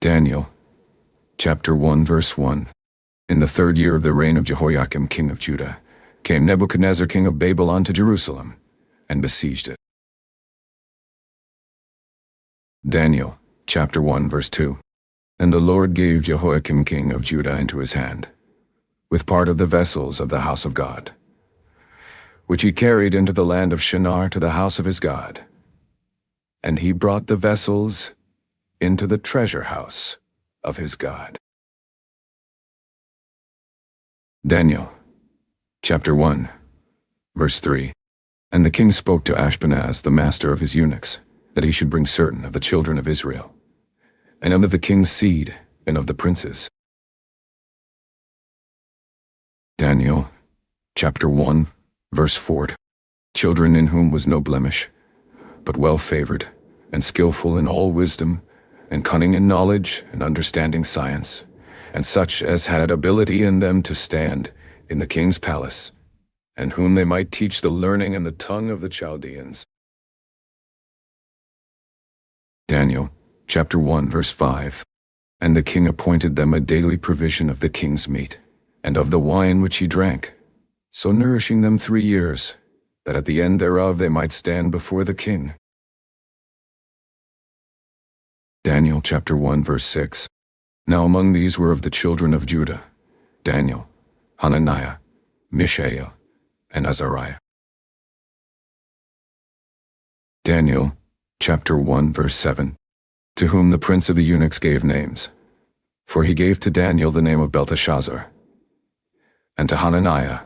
Daniel, chapter 1, verse 1. In the 3rd year of the reign of Jehoiakim king of Judah, came Nebuchadnezzar king of Babylon to Jerusalem, and besieged it. Daniel, chapter 1, verse 2. And the Lord gave Jehoiakim king of Judah into his hand, with part of the vessels of the house of God, which he carried into the land of Shinar to the house of his God. And he brought the vessels into the treasure house of his God. Daniel, chapter 1, verse 3. And the king spoke to Ashpenaz, the master of his eunuchs, that he should bring certain of the children of Israel, and of the king's seed, and of the princes. Daniel, chapter 1, verse 4. Children in whom was no blemish, but well-favored, and skillful in all wisdom, and cunning in knowledge, and understanding science, and such as had ability in them to stand in the king's palace, and whom they might teach the learning and the tongue of the Chaldeans. Daniel, chapter 1, verse 5. And the king appointed them a daily provision of the king's meat, and of the wine which he drank, so nourishing them 3 years, that at the end thereof they might stand before the king. Daniel, chapter 1, verse 6. Now among these were of the children of Judah, Daniel, Hananiah, Mishael, and Azariah. Daniel, chapter 1, verse 7. To whom the prince of the eunuchs gave names. For he gave to Daniel the name of Belteshazzar, and to Hananiah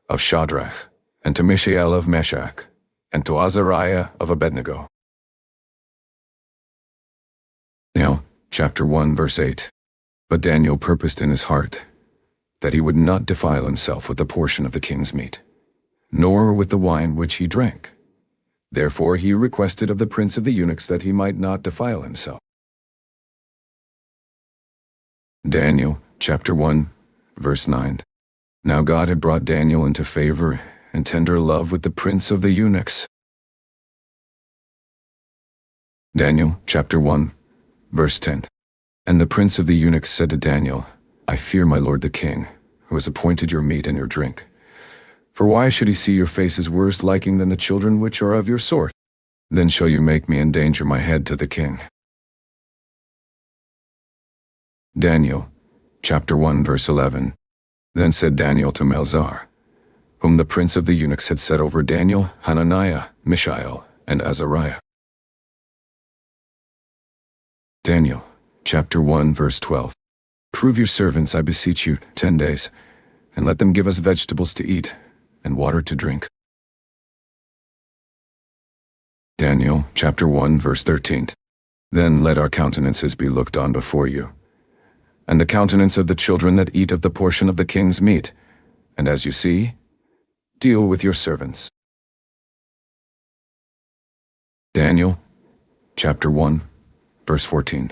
of Shadrach, and to Mishael of Meshach, and to Azariah of Abednego. Now, chapter 1, verse 8. But Daniel purposed in his heart that he would not defile himself with the portion of the king's meat, nor with the wine which he drank. Therefore he requested of the prince of the eunuchs that he might not defile himself. Daniel, chapter 1, verse 9. Now God had brought Daniel into favor and tender love with the prince of the eunuchs. Daniel, chapter 1, verse 10. And the prince of the eunuchs said to Daniel, I fear my lord the king, who has appointed your meat and your drink. For why should he see your faces worse liking than the children which are of your sort? Then shall you make me endanger my head to the king. Daniel, chapter 1, verse 11. Then said Daniel to Melzar, whom the prince of the eunuchs had set over Daniel, Hananiah, Mishael, and Azariah. Daniel, chapter 1, verse 12. Prove your servants, I beseech you, 10 days, and let them give us vegetables to eat, and water to drink. Daniel, chapter 1, verse 13. Then let our countenances be looked on before you, and the countenance of the children that eat of the portion of the king's meat, and as you see, deal with your servants. Daniel, chapter 1, verse 14.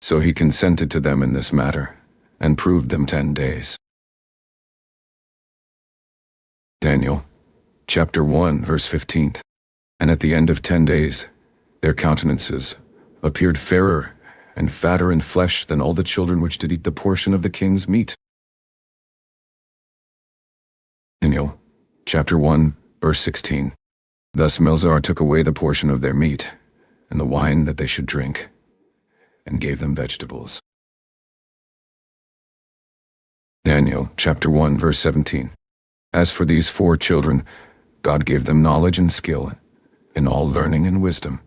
So he consented to them in this matter, and proved them 10 days. Daniel, chapter 1, verse 15. And at the end of 10 days, their countenances appeared fairer and fatter in flesh than all the children which did eat the portion of the king's meat. Daniel, chapter 1, verse 16. Thus Melzar took away the portion of their meat, and the wine that they should drink, and gave them vegetables. Daniel, chapter 1, verse 17. As for these 4 children, God gave them knowledge and skill in all learning and wisdom,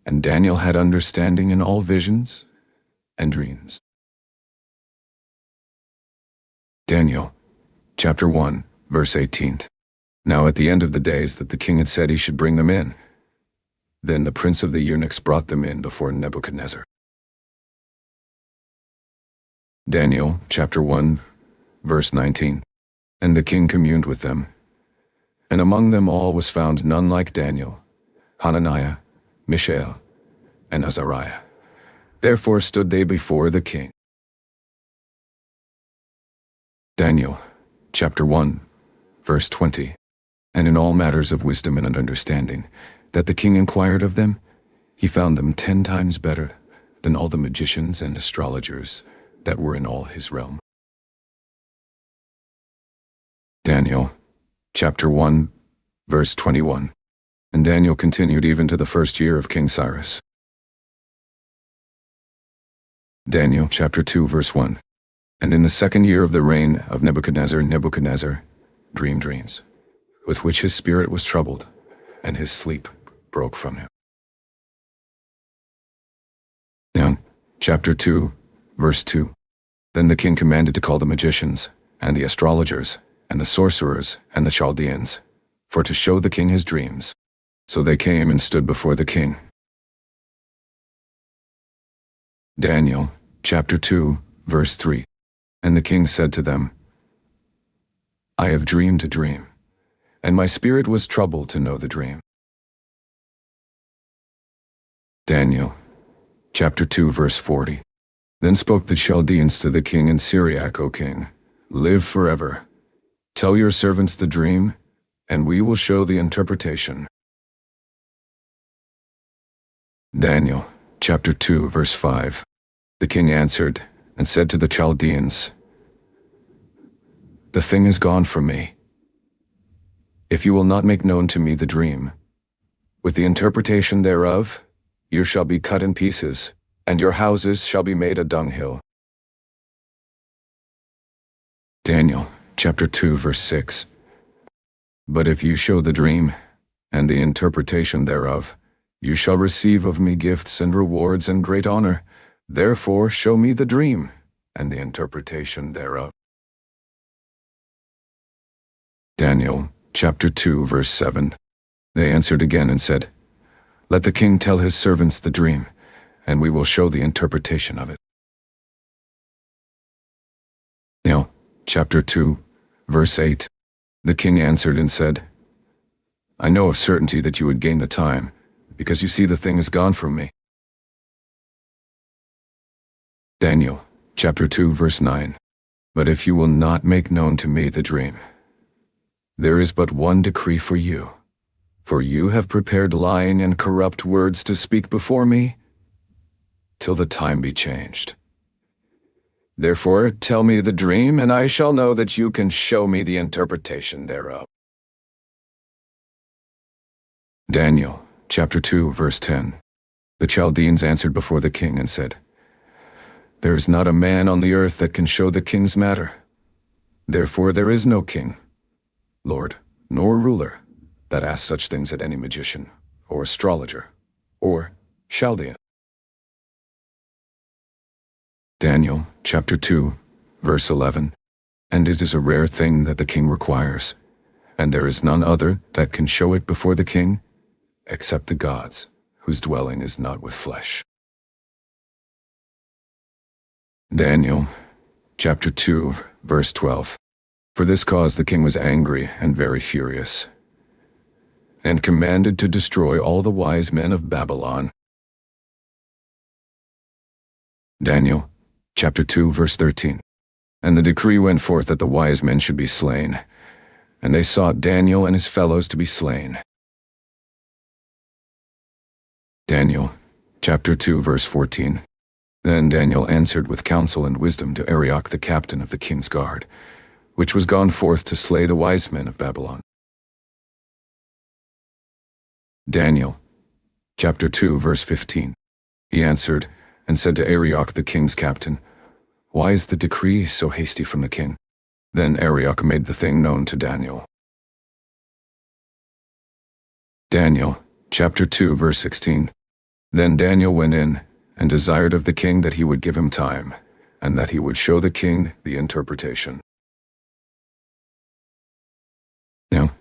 and Daniel had understanding in all visions and dreams. Daniel, chapter 1, verse 18. Now at the end of the days that the king had said he should bring them in, then the prince of the eunuchs brought them in before Nebuchadnezzar. Daniel, chapter 1, verse 19. And the king communed with them, and among them all was found none like Daniel, Hananiah, Mishael, and Azariah. Therefore stood they before the king. Daniel, chapter 1, verse 20. And in all matters of wisdom and understanding, that the king inquired of them, he found them 10 times better than all the magicians and astrologers that were in all his realm. Daniel, chapter 1, verse 21. And Daniel continued even to the first year of King Cyrus. Daniel, chapter 2, verse 1. And in the second year of the reign of Nebuchadnezzar dreamed dreams, with which his spirit was troubled, and his sleep broke from him. Now, chapter 2, verse 2. Then the king commanded to call the magicians, and the astrologers, and the sorcerers, and the Chaldeans, for to show the king his dreams. So they came and stood before the king. Daniel, chapter 2, verse 3. And the king said to them, I have dreamed a dream, and my spirit was troubled to know the dream. Daniel, chapter 2, verse 40. Then spoke the Chaldeans to the king in Syriac, O king, live forever. Tell your servants the dream, and we will show the interpretation. Daniel, chapter 2, verse 5. The king answered and said to the Chaldeans, the thing is gone from me. If you will not make known to me the dream, with the interpretation thereof, you shall be cut in pieces, and your houses shall be made a dunghill. Daniel, chapter 2, verse 6. But if you show the dream, and the interpretation thereof, you shall receive of me gifts and rewards and great honor. Therefore show me the dream, and the interpretation thereof. Daniel, chapter 2, verse 7. They answered again and said, let the king tell his servants the dream, and we will show the interpretation of it. Daniel, chapter 2, verse 8. The king answered and said, I know of certainty that you would gain the time, because you see the thing is gone from me. Daniel, chapter 2, verse 9. But if you will not make known to me the dream, there is but one decree for you, for you have prepared lying and corrupt words to speak before me, till the time be changed. Therefore tell me the dream, and I shall know that you can show me the interpretation thereof. Daniel, chapter 2, verse 10. The Chaldeans answered before the king and said, there is not a man on the earth that can show the king's matter. Therefore there is no king, lord, nor ruler, that asks such things at any magician, or astrologer, or Chaldean. Daniel, chapter 2, verse 11. And it is a rare thing that the king requires, and there is none other that can show it before the king, except the gods, whose dwelling is not with flesh. Daniel, chapter 2, verse 12. For this cause the king was angry and very furious, and commanded to destroy all the wise men of Babylon. Daniel, chapter 2, verse 13. And the decree went forth that the wise men should be slain, and they sought Daniel and his fellows to be slain. Daniel, chapter 2, verse 14. Then Daniel answered with counsel and wisdom to Arioch the captain of the king's guard, which was gone forth to slay the wise men of Babylon. Daniel, chapter 2, verse 15. He answered and said to Arioch the king's captain, why is the decree so hasty from the king? Then Arioch made the thing known to Daniel. Daniel, chapter 2, verse 16. Then Daniel went in and desired of the king that he would give him time, and that he would show the king the interpretation. Now,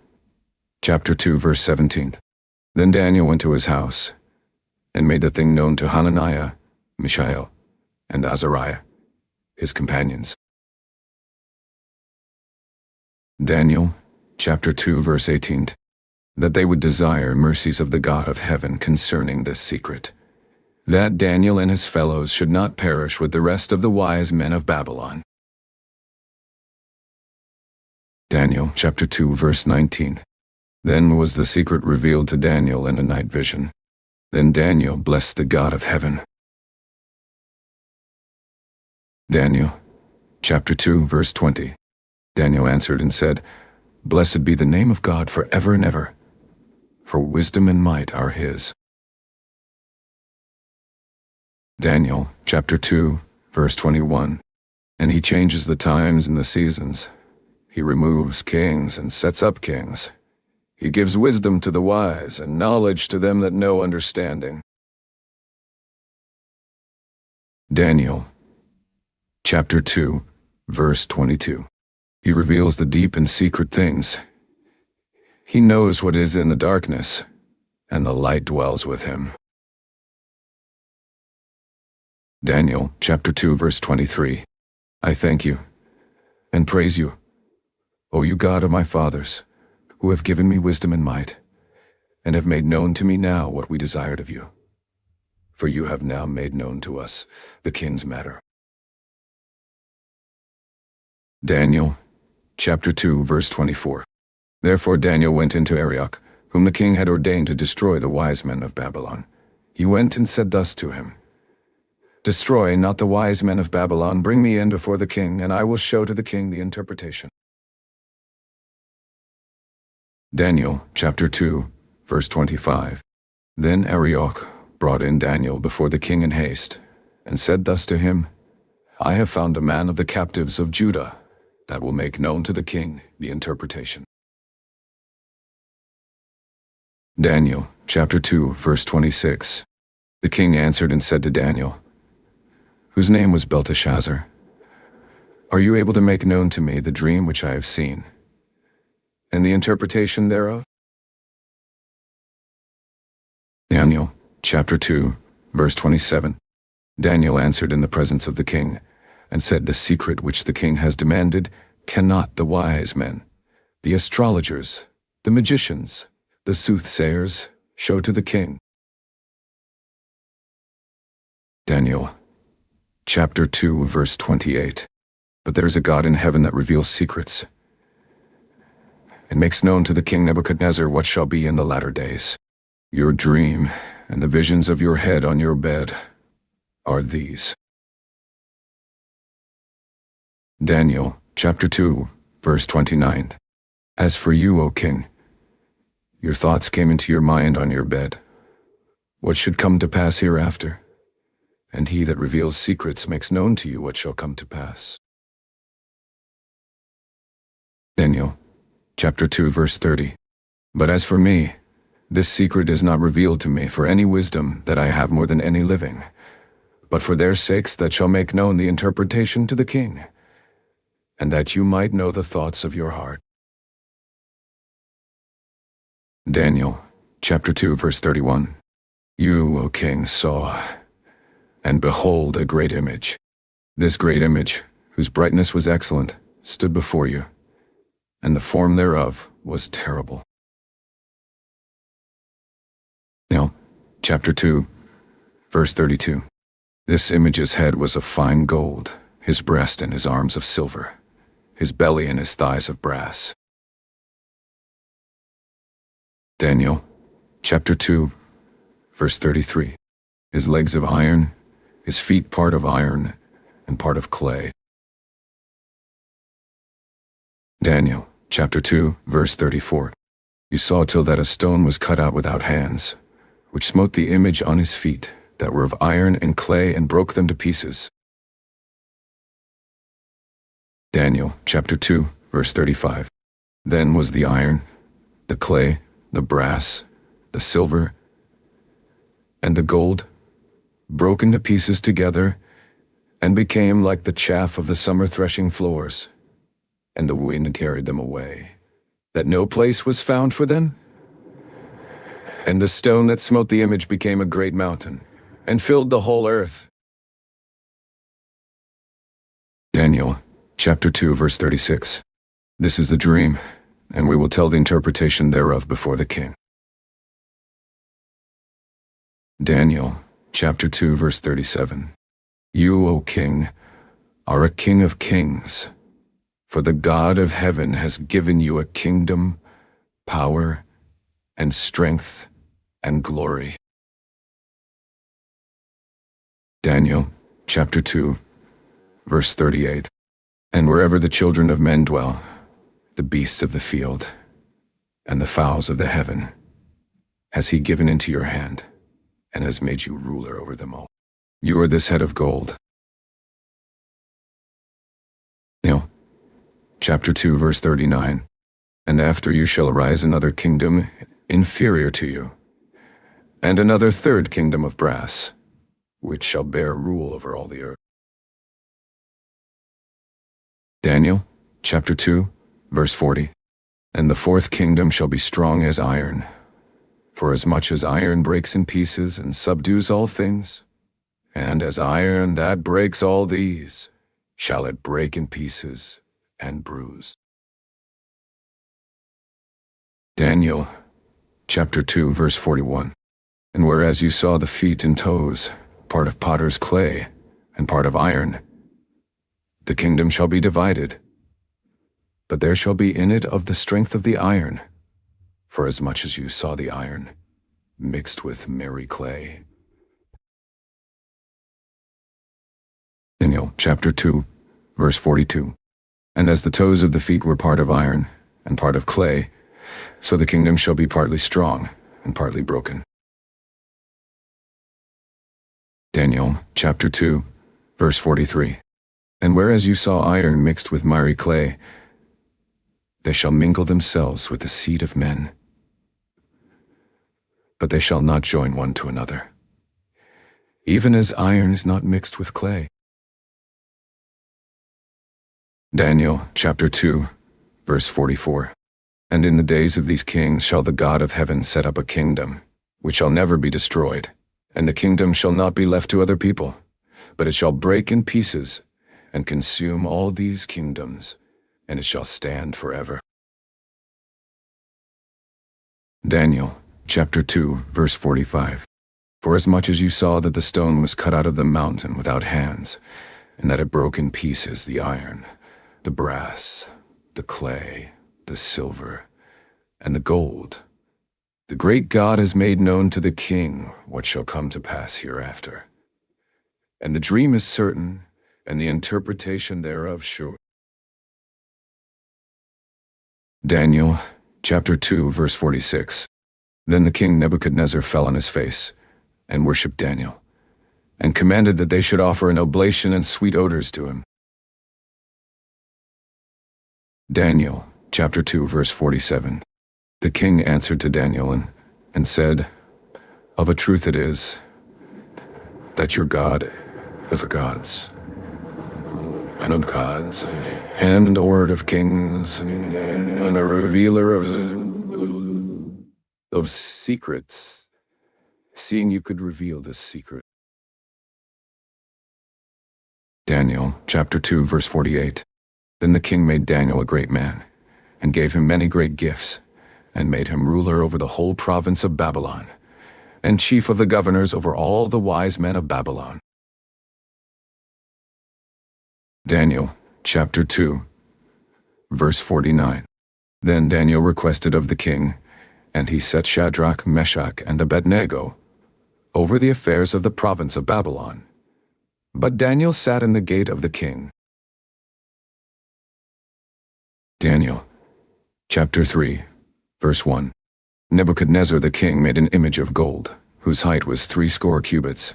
chapter 2, verse 17. Then Daniel went to his house, and made the thing known to Hananiah, Mishael, and Azariah, his companions. Daniel, chapter 2, verse 18. That they would desire mercies of the God of heaven concerning this secret, that Daniel and his fellows should not perish with the rest of the wise men of Babylon. Daniel, chapter 2, verse 19. Then was the secret revealed to Daniel in a night vision. Then Daniel blessed the God of heaven. Daniel, chapter 2, verse 20. Daniel answered and said, Blessed be the name of God forever and ever, for wisdom and might are his. Daniel, chapter 2, verse 21. And he changes the times and the seasons. He removes kings and sets up kings. He gives wisdom to the wise and knowledge to them that know understanding. Daniel, chapter 2, verse 22. He reveals the deep and secret things. He knows what is in the darkness, and the light dwells with him. Daniel, chapter 2, verse 23. I thank you and praise you, O you God of my fathers, who have given me wisdom and might, and have made known to me now what we desired of you. For you have now made known to us the king's matter. Daniel, chapter 2, verse 24. Therefore Daniel went into Arioch, whom the king had ordained to destroy the wise men of Babylon. He went and said thus to him, Destroy not the wise men of Babylon, bring me in before the king, and I will show to the king the interpretation. Daniel, chapter 2, verse 25. Then Arioch brought in Daniel before the king in haste, and said thus to him, I have found a man of the captives of Judah, that will make known to the king the interpretation. Daniel, chapter 2, verse 26. The king answered and said to Daniel, whose name was Belteshazzar, Are you able to make known to me the dream which I have seen, and the interpretation thereof? Daniel, chapter 2, verse 27. Daniel answered in the presence of the king, and said, The secret which the king has demanded cannot the wise men, the astrologers, the magicians, the soothsayers show to the king. Daniel, chapter 2, verse 28. But there is a God in heaven that reveals secrets, and makes known to the king Nebuchadnezzar what shall be in the latter days. Your dream and the visions of your head on your bed are these. Daniel, chapter 2, verse 29. As for you, O king, your thoughts came into your mind on your bed, what should come to pass hereafter, and he that reveals secrets makes known to you what shall come to pass. Daniel, chapter 2, verse 30. But as for me, this secret is not revealed to me for any wisdom that I have more than any living, but for their sakes that shall make known the interpretation to the king, and that you might know the thoughts of your heart. Daniel, chapter 2, verse 31. You, O king, saw, and behold, a great image. This great image, whose brightness was excellent, stood before you, and the form thereof was terrible. Daniel, chapter 2, verse 32. This image's head was of fine gold, his breast and his arms of silver, his belly and his thighs of brass. Daniel, chapter 2, verse 33. His legs of iron, his feet part of iron, and part of clay. Daniel, chapter 2, verse 34. You saw till that a stone was cut out without hands, which smote the image on his feet, that were of iron and clay, and broke them to pieces. Daniel, chapter 2, verse 35. Then was the iron, the clay, the brass, the silver, and the gold broken to pieces together, and became like the chaff of the summer threshing floors, and the wind carried them away, that no place was found for them. And the stone that smote the image became a great mountain, and filled the whole earth. Daniel, chapter 2, verse 36. This is the dream, and we will tell the interpretation thereof before the king. Daniel, chapter 2, verse 37. You, O king, are a king of kings, for the God of heaven has given you a kingdom, power, and strength, and glory. Daniel, chapter 2, verse 38. And wherever the children of men dwell, the beasts of the field, and the fowls of the heaven, has he given into your hand, and has made you ruler over them all. You are this head of gold. Daniel, chapter 2, verse 39. And after you shall arise another kingdom inferior to you, and another third kingdom of brass, which shall bear rule over all the earth. Daniel, chapter 2, verse 40. And the fourth kingdom shall be strong as iron, for as much as iron breaks in pieces and subdues all things, and as iron that breaks all these, shall it break in pieces and bruise. Daniel, chapter 2, verse 41. And whereas you saw the feet and toes, part of potter's clay, and part of iron, the kingdom shall be divided, but there shall be in it of the strength of the iron, for as much as you saw the iron mixed with merry clay. Daniel, chapter 2, verse 42. And as the toes of the feet were part of iron, and part of clay, so the kingdom shall be partly strong, and partly broken. Daniel, chapter 2, verse 43. And whereas you saw iron mixed with miry clay, they shall mingle themselves with the seed of men, but they shall not join one to another, even as iron is not mixed with clay. Daniel, chapter 2, verse 44. And in the days of these kings shall the God of heaven set up a kingdom, which shall never be destroyed, and the kingdom shall not be left to other people, but it shall break in pieces, and consume all these kingdoms, and it shall stand forever. Daniel, chapter 2, verse 45. For as much as you saw that the stone was cut out of the mountain without hands, and that it broke in pieces the iron, the brass, the clay, the silver, and the gold, the great God has made known to the king what shall come to pass hereafter. And the dream is certain, and the interpretation thereof sure. Daniel, chapter 2, verse 46. Then the king Nebuchadnezzar fell on his face, and worshipped Daniel, and commanded that they should offer an oblation and sweet odors to him. Daniel, chapter 2, verse 47. The king answered to Daniel and said, Of a truth it is, that your God is a gods, and of gods, and a Lord of kings, and a revealer of secrets, seeing you could reveal this secret. Daniel, chapter 2, verse 48. Then the king made Daniel a great man, and gave him many great gifts, and made him ruler over the whole province of Babylon, and chief of the governors over all the wise men of Babylon. Daniel, chapter 2, verse 49. Then Daniel requested of the king, and he set Shadrach, Meshach, and Abednego over the affairs of the province of Babylon. But Daniel sat in the gate of the king. Daniel, chapter 3, verse 1. Nebuchadnezzar the king made an image of gold, whose height was 60 cubits,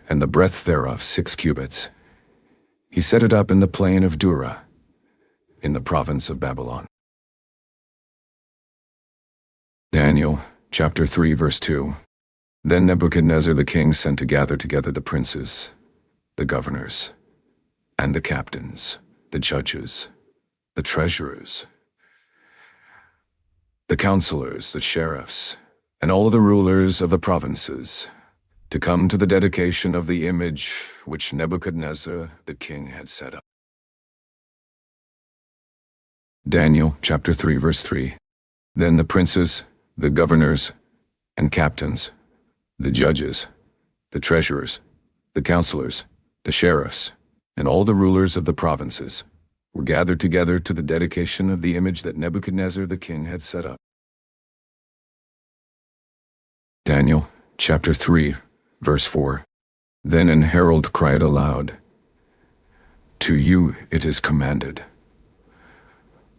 and the breadth thereof 6 cubits. He set it up in the plain of Dura, in the province of Babylon. Daniel, chapter 3, verse 2. Then Nebuchadnezzar the king sent to gather together the princes, the governors, and the captains, the judges, the treasurers, the counselors, the sheriffs, and all the rulers of the provinces, to come to the dedication of the image which Nebuchadnezzar the king had set up. Daniel, chapter 3, verse 3. Then the princes, the governors, and captains, the judges, the treasurers, the counselors, the sheriffs, and all the rulers of the provinces were gathered together to the dedication of the image that Nebuchadnezzar the king had set up. Daniel, chapter 3, verse 4. Then an herald cried aloud, To you it is commanded,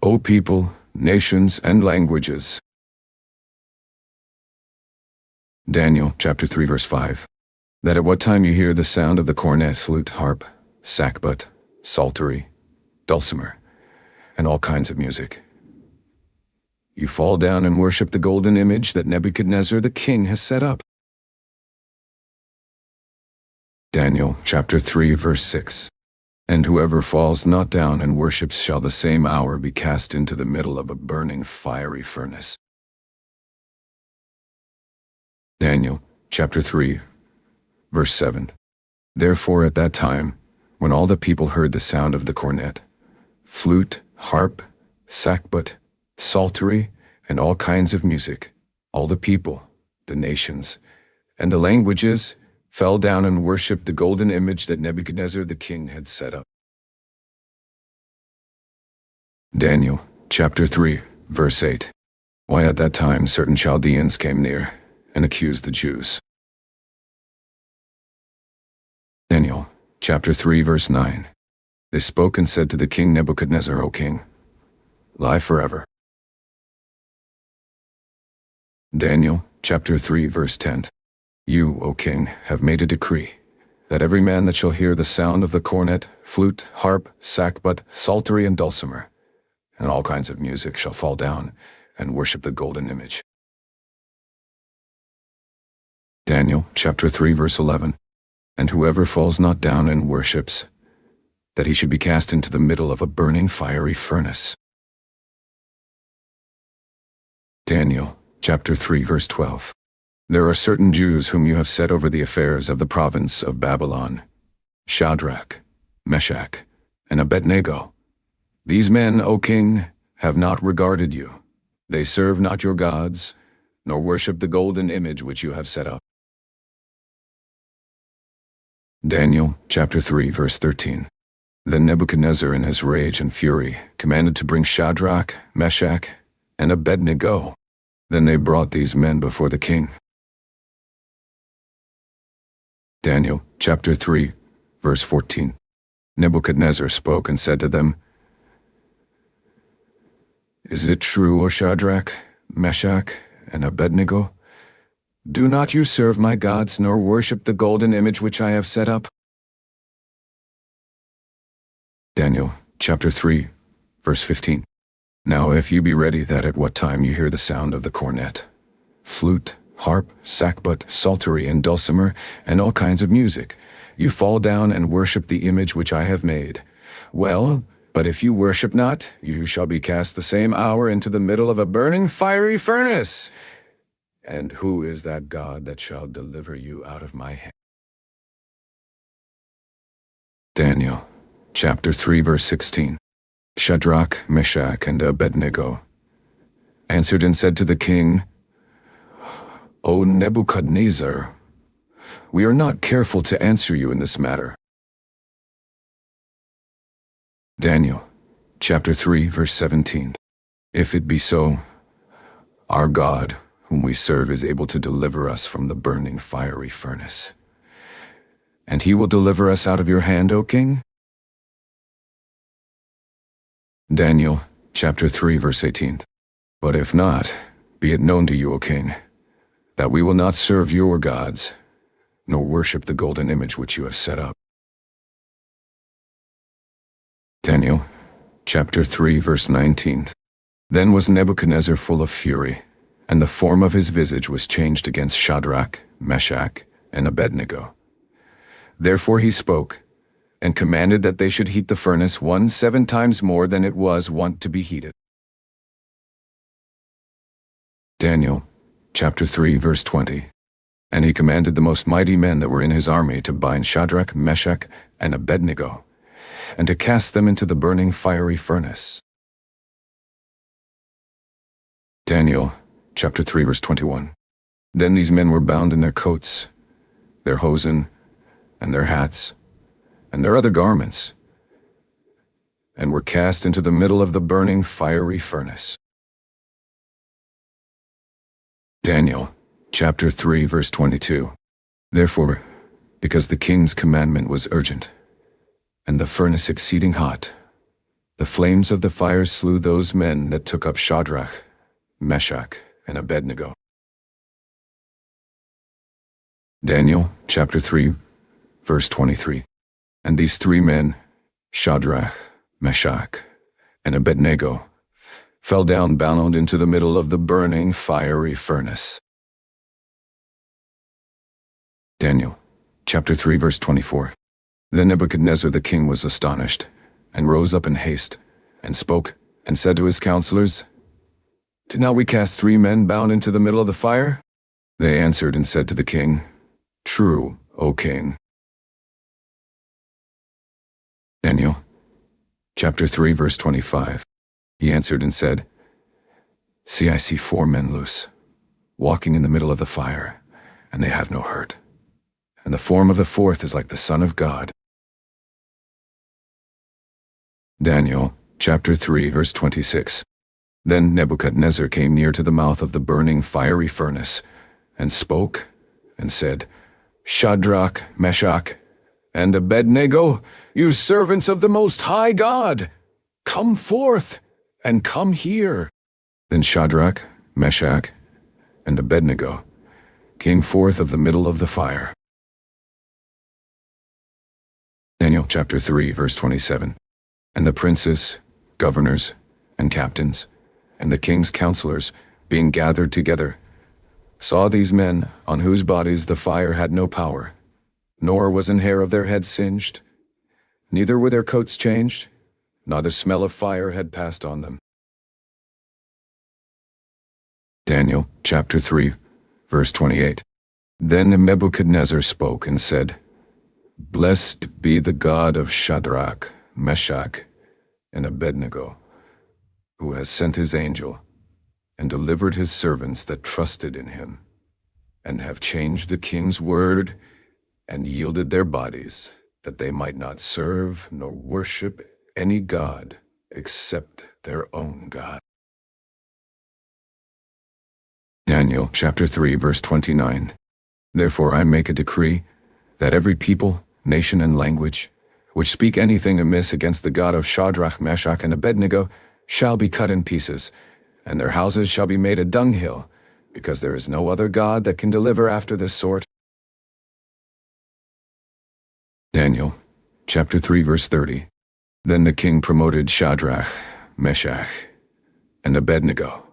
O people, nations, and languages. Daniel chapter 3 verse 5. That at what time you hear the sound of the cornet, flute, harp, sackbut, psaltery, dulcimer, and all kinds of music, you fall down and worship the golden image that Nebuchadnezzar the king has set up. Daniel chapter 3 verse 6. And whoever falls not down and worships shall the same hour be cast into the middle of a burning fiery furnace. Daniel chapter 3 verse 7. Therefore at that time, when all the people heard the sound of the cornet, flute, harp, sackbut, psaltery, and all kinds of music, all the people, the nations, and the languages fell down and worshipped the golden image that Nebuchadnezzar the king had set up. Daniel chapter 3 verse 8. Why at that time certain Chaldeans came near and accused the Jews. Daniel chapter 3 verse 9. They spoke and said to the king Nebuchadnezzar, O king, lie forever. Daniel chapter 3 verse 10. You, O king, have made a decree, that every man that shall hear the sound of the cornet, flute, harp, sackbut, psaltery, and dulcimer, and all kinds of music, shall fall down and worship the golden image. Daniel chapter 3 verse 11. And whoever falls not down and worships, that he should be cast into the middle of a burning fiery furnace. Daniel chapter 3 verse 12. There are certain Jews whom you have set over the affairs of the province of Babylon, Shadrach, Meshach, and Abednego. These men, O king, have not regarded you. They serve not your gods, nor worship the golden image which you have set up. Daniel chapter 3 verse 13. Then Nebuchadnezzar in his rage and fury commanded to bring Shadrach, Meshach, and Abednego. Then they brought these men before the king. Daniel chapter 3 verse 14. Nebuchadnezzar spoke and said to them, Is it true, O Shadrach, Meshach, and Abednego? Do not you serve my gods, nor worship the golden image which I have set up? Daniel chapter 3 verse 15. Now if you be ready that at what time you hear the sound of the cornet, flute, harp, sackbut, psaltery, and dulcimer, and all kinds of music, you fall down and worship the image which I have made. Well, but if you worship not, you shall be cast the same hour into the middle of a burning fiery furnace. And who is that God that shall deliver you out of my hand? Daniel chapter 3 verse 16. Shadrach, Meshach, and Abednego answered and said to the king, O Nebuchadnezzar, we are not careful to answer you in this matter. Daniel chapter 3 verse 17. If it be so, our God, whom we serve, is able to deliver us from the burning fiery furnace. And he will deliver us out of your hand, O king? Daniel chapter 3 verse 18. But if not, be it known to you, O king, that we will not serve your gods, nor worship the golden image which you have set up. Daniel chapter 3 verse 19. Then was Nebuchadnezzar full of fury, and the form of his visage was changed against Shadrach, Meshach, and Abednego. Therefore he spoke, and commanded that they should heat the furnace 17 times more than it was wont to be heated. Daniel chapter 3 verse 20. And he commanded the most mighty men that were in his army to bind Shadrach, Meshach, and Abednego, and to cast them into the burning fiery furnace. Daniel chapter 3 verse 21. Then these men were bound in their coats, their hosen, and their hats, and their other garments, and were cast into the middle of the burning fiery furnace. Daniel chapter 3 verse 22. Therefore, because the king's commandment was urgent, and the furnace exceeding hot. The flames of the fire slew those men that took up Shadrach, Meshach, and Abednego. Daniel chapter 3, verse 23. And these three men, Shadrach, Meshach, and Abednego, fell down bound into the middle of the burning fiery furnace. Daniel chapter 3, verse 24. Then Nebuchadnezzar the king was astonished, and rose up in haste, and spoke, and said to his counselors, Did not we cast three men bound into the middle of the fire? They answered and said to the king, True, O king. Daniel chapter 3, verse 25. He answered and said, See, I see four men loose, walking in the middle of the fire, and they have no hurt. And the form of the fourth is like the Son of God. Daniel chapter 3, verse 26. Then Nebuchadnezzar came near to the mouth of the burning fiery furnace, and spoke, and said, Shadrach, Meshach, and Abednego, you servants of the Most High God, come forth, and come here. Then Shadrach, Meshach, and Abednego came forth of the middle of the fire. Daniel chapter 3, verse 27. And the princes, governors, and captains, and the king's counselors, being gathered together, saw these men, on whose bodies the fire had no power, nor was an hair of their heads singed, neither were their coats changed, nor the smell of fire had passed on them. Daniel chapter 3, verse 28. Then Nebuchadnezzar spoke and said, Blessed be the God of Shadrach, Meshach, and Abednego, who has sent his angel, and delivered his servants that trusted in him, and have changed the king's word, and yielded their bodies, that they might not serve nor worship any god except their own God. Daniel chapter 3, verse 29. Therefore I make a decree, that every people, nation, and language, which speak anything amiss against the God of Shadrach, Meshach, and Abednego, shall be cut in pieces, and their houses shall be made a dunghill, because there is no other God that can deliver after this sort. Daniel chapter 3, verse 30. Then the king promoted Shadrach, Meshach, and Abednego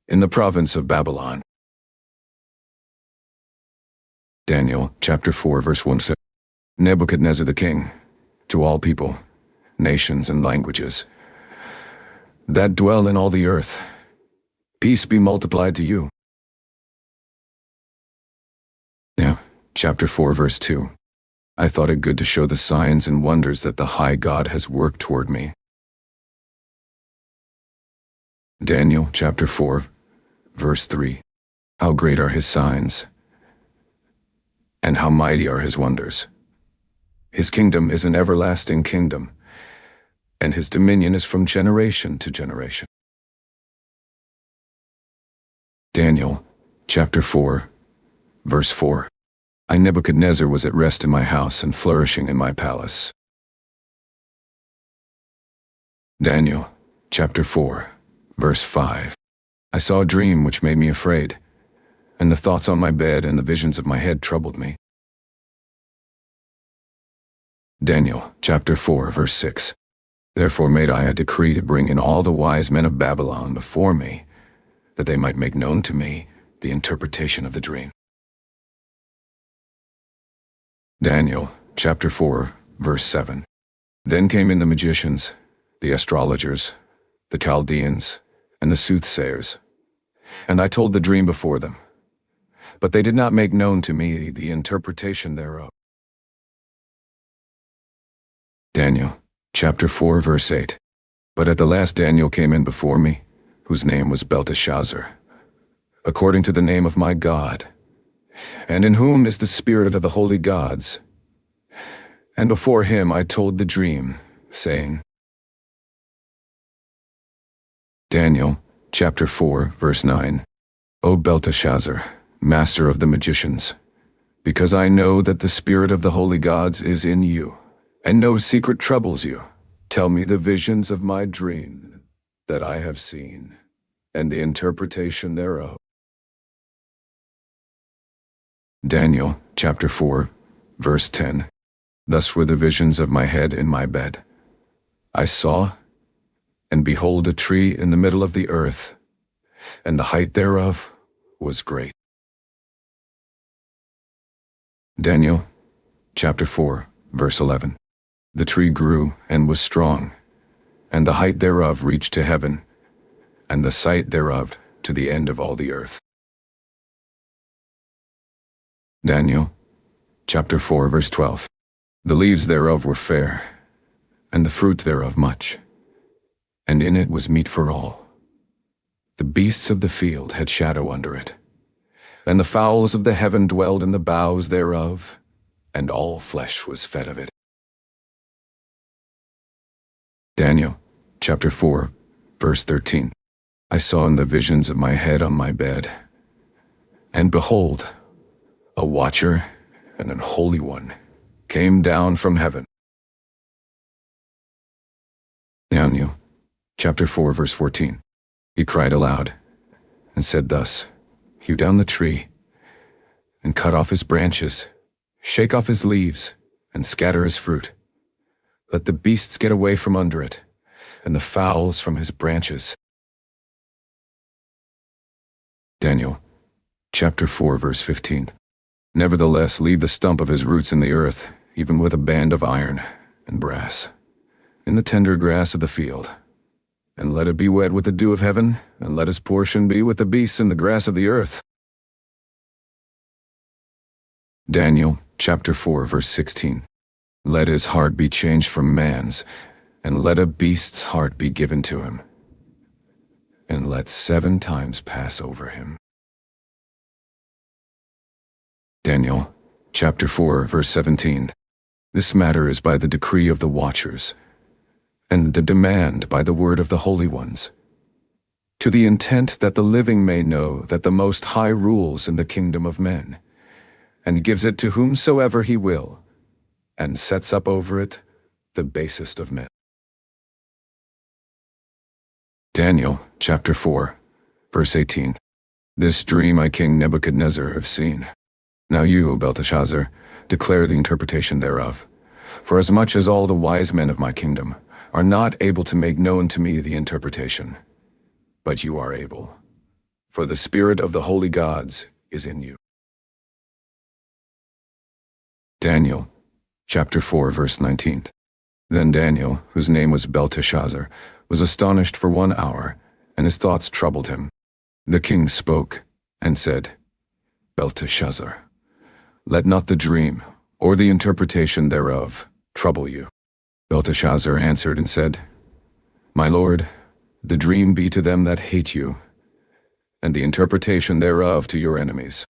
in the province of Babylon. Daniel chapter 4, verse 1 says, Nebuchadnezzar the king, to all people, nations, and languages that dwell in all the earth, peace be multiplied to you. Now, chapter 4, verse 2. I thought it good to show the signs and wonders that the high God has worked toward me. Daniel chapter 4, verse 3. How great are his signs, and how mighty are his wonders. His kingdom is an everlasting kingdom, and his dominion is from generation to generation. Daniel chapter 4, verse 4. I, Nebuchadnezzar, was at rest in my house and flourishing in my palace. Daniel chapter 4, verse 5. I saw a dream which made me afraid, and the thoughts on my bed and the visions of my head troubled me. Daniel chapter 4, verse 6. Therefore made I a decree to bring in all the wise men of Babylon before me, that they might make known to me the interpretation of the dream. Daniel chapter 4, verse 7. Then came in the magicians, the astrologers, the Chaldeans, and the soothsayers, and I told the dream before them, but they did not make known to me the interpretation thereof. Daniel chapter 4, verse 8. But at the last Daniel came in before me, whose name was Belteshazzar, according to the name of my God, and in whom is the spirit of the holy gods. And before him I told the dream, saying, Daniel chapter 4, verse 9. O Belteshazzar, master of the magicians, because I know that the spirit of the holy gods is in you, and no secret troubles you. Tell me the visions of my dream that I have seen, and the interpretation thereof. Daniel chapter 4, verse 10. Thus were the visions of my head in my bed. I saw, and behold, a tree in the middle of the earth, and the height thereof was great. Daniel chapter 4, verse 11. The tree grew and was strong, and the height thereof reached to heaven, and the sight thereof to the end of all the earth. Daniel chapter 4, verse 12. The leaves thereof were fair, and the fruit thereof much, and in it was meat for all. The beasts of the field had shadow under it, and the fowls of the heaven dwelled in the boughs thereof, and all flesh was fed of it. Daniel chapter 4, verse 13. I saw in the visions of my head on my bed, and behold, a watcher and an holy one came down from heaven. Daniel chapter 4, verse 14. He cried aloud and said thus, Hew down the tree, and cut off his branches, shake off his leaves, and scatter his fruit. Let the beasts get away from under it, and the fowls from his branches. Daniel chapter 4, verse 15. Nevertheless, leave the stump of his roots in the earth, even with a band of iron and brass, in the tender grass of the field. And let it be wet with the dew of heaven, and let his portion be with the beasts in the grass of the earth. Daniel chapter 4, verse 16. Let his heart be changed from man's, and let a beast's heart be given to him, and let 7 times pass over him. Daniel chapter 4, verse 17. This matter is by the decree of the watchers, and the demand by the word of the holy ones, to the intent that the living may know that the Most High rules in the kingdom of men, and gives it to whomsoever he will, and sets up over it the basest of men. Daniel chapter 4, verse 18. This dream I, King Nebuchadnezzar, have seen. Now you, O Belteshazzar, declare the interpretation thereof. For as much as all the wise men of my kingdom are not able to make known to me the interpretation, but you are able, for the spirit of the holy gods is in you. Daniel chapter 4, verse 19. Then Daniel, whose name was Belteshazzar, was astonished for 1 hour, and his thoughts troubled him. The king spoke and said, Belteshazzar, let not the dream or the interpretation thereof trouble you. Belteshazzar answered and said, My lord, the dream be to them that hate you, and the interpretation thereof to your enemies.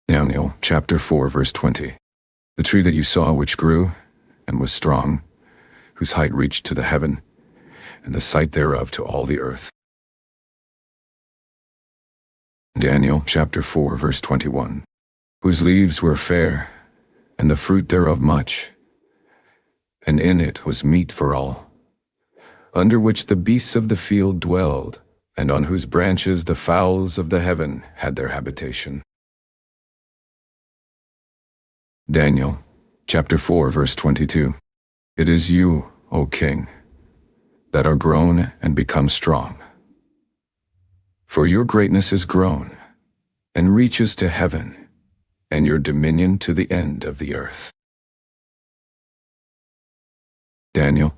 Daniel chapter 4, verse 20. The tree that you saw which grew and was strong, whose height reached to the heaven, and the sight thereof to all the earth. Daniel chapter 4, verse 21. Whose leaves were fair, and the fruit thereof much, and in it was meat for all, under which the beasts of the field dwelled, and on whose branches the fowls of the heaven had their habitation. Daniel chapter 4, verse 22. It is you, O king, that are grown and become strong. For your greatness is grown, and reaches to heaven, and your dominion to the end of the earth. Daniel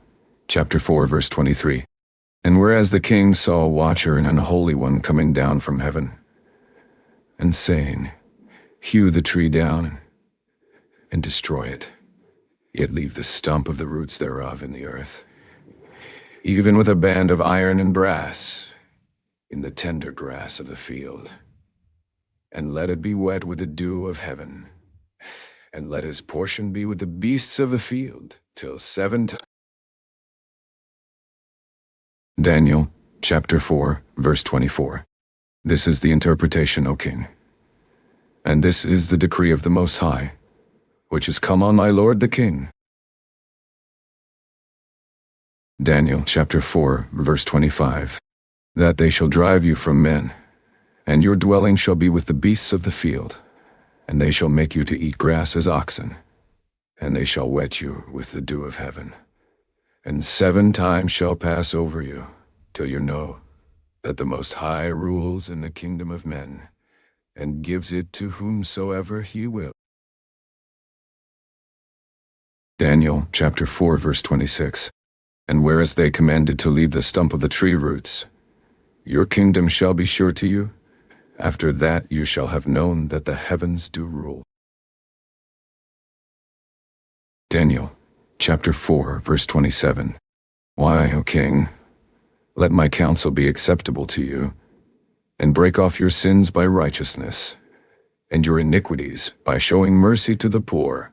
chapter 4, verse 23. And whereas the king saw a watcher and an unholy one coming down from heaven, and saying, Hew the tree down, and destroy it, yet leave the stump of the roots thereof in the earth, even with a band of iron and brass, in the tender grass of the field, and let it be wet with the dew of heaven, and let his portion be with the beasts of the field, till 7 times. Daniel chapter 4, verse 24. This is the interpretation, O king, and this is the decree of the Most High, which is come on my lord the king. Daniel chapter 4, verse 25. That they shall drive you from men, and your dwelling shall be with the beasts of the field, and they shall make you to eat grass as oxen, and they shall wet you with the dew of heaven. And 7 times shall pass over you, till you know that the Most High rules in the kingdom of men, and gives it to whomsoever he will. Daniel chapter 4, verse 26. And whereas they commanded to leave the stump of the tree roots, your kingdom shall be sure to you. After that you shall have known that the heavens do rule. Daniel chapter 4, verse 27. Why, O king, let my counsel be acceptable to you, and break off your sins by righteousness, and your iniquities by showing mercy to the poor,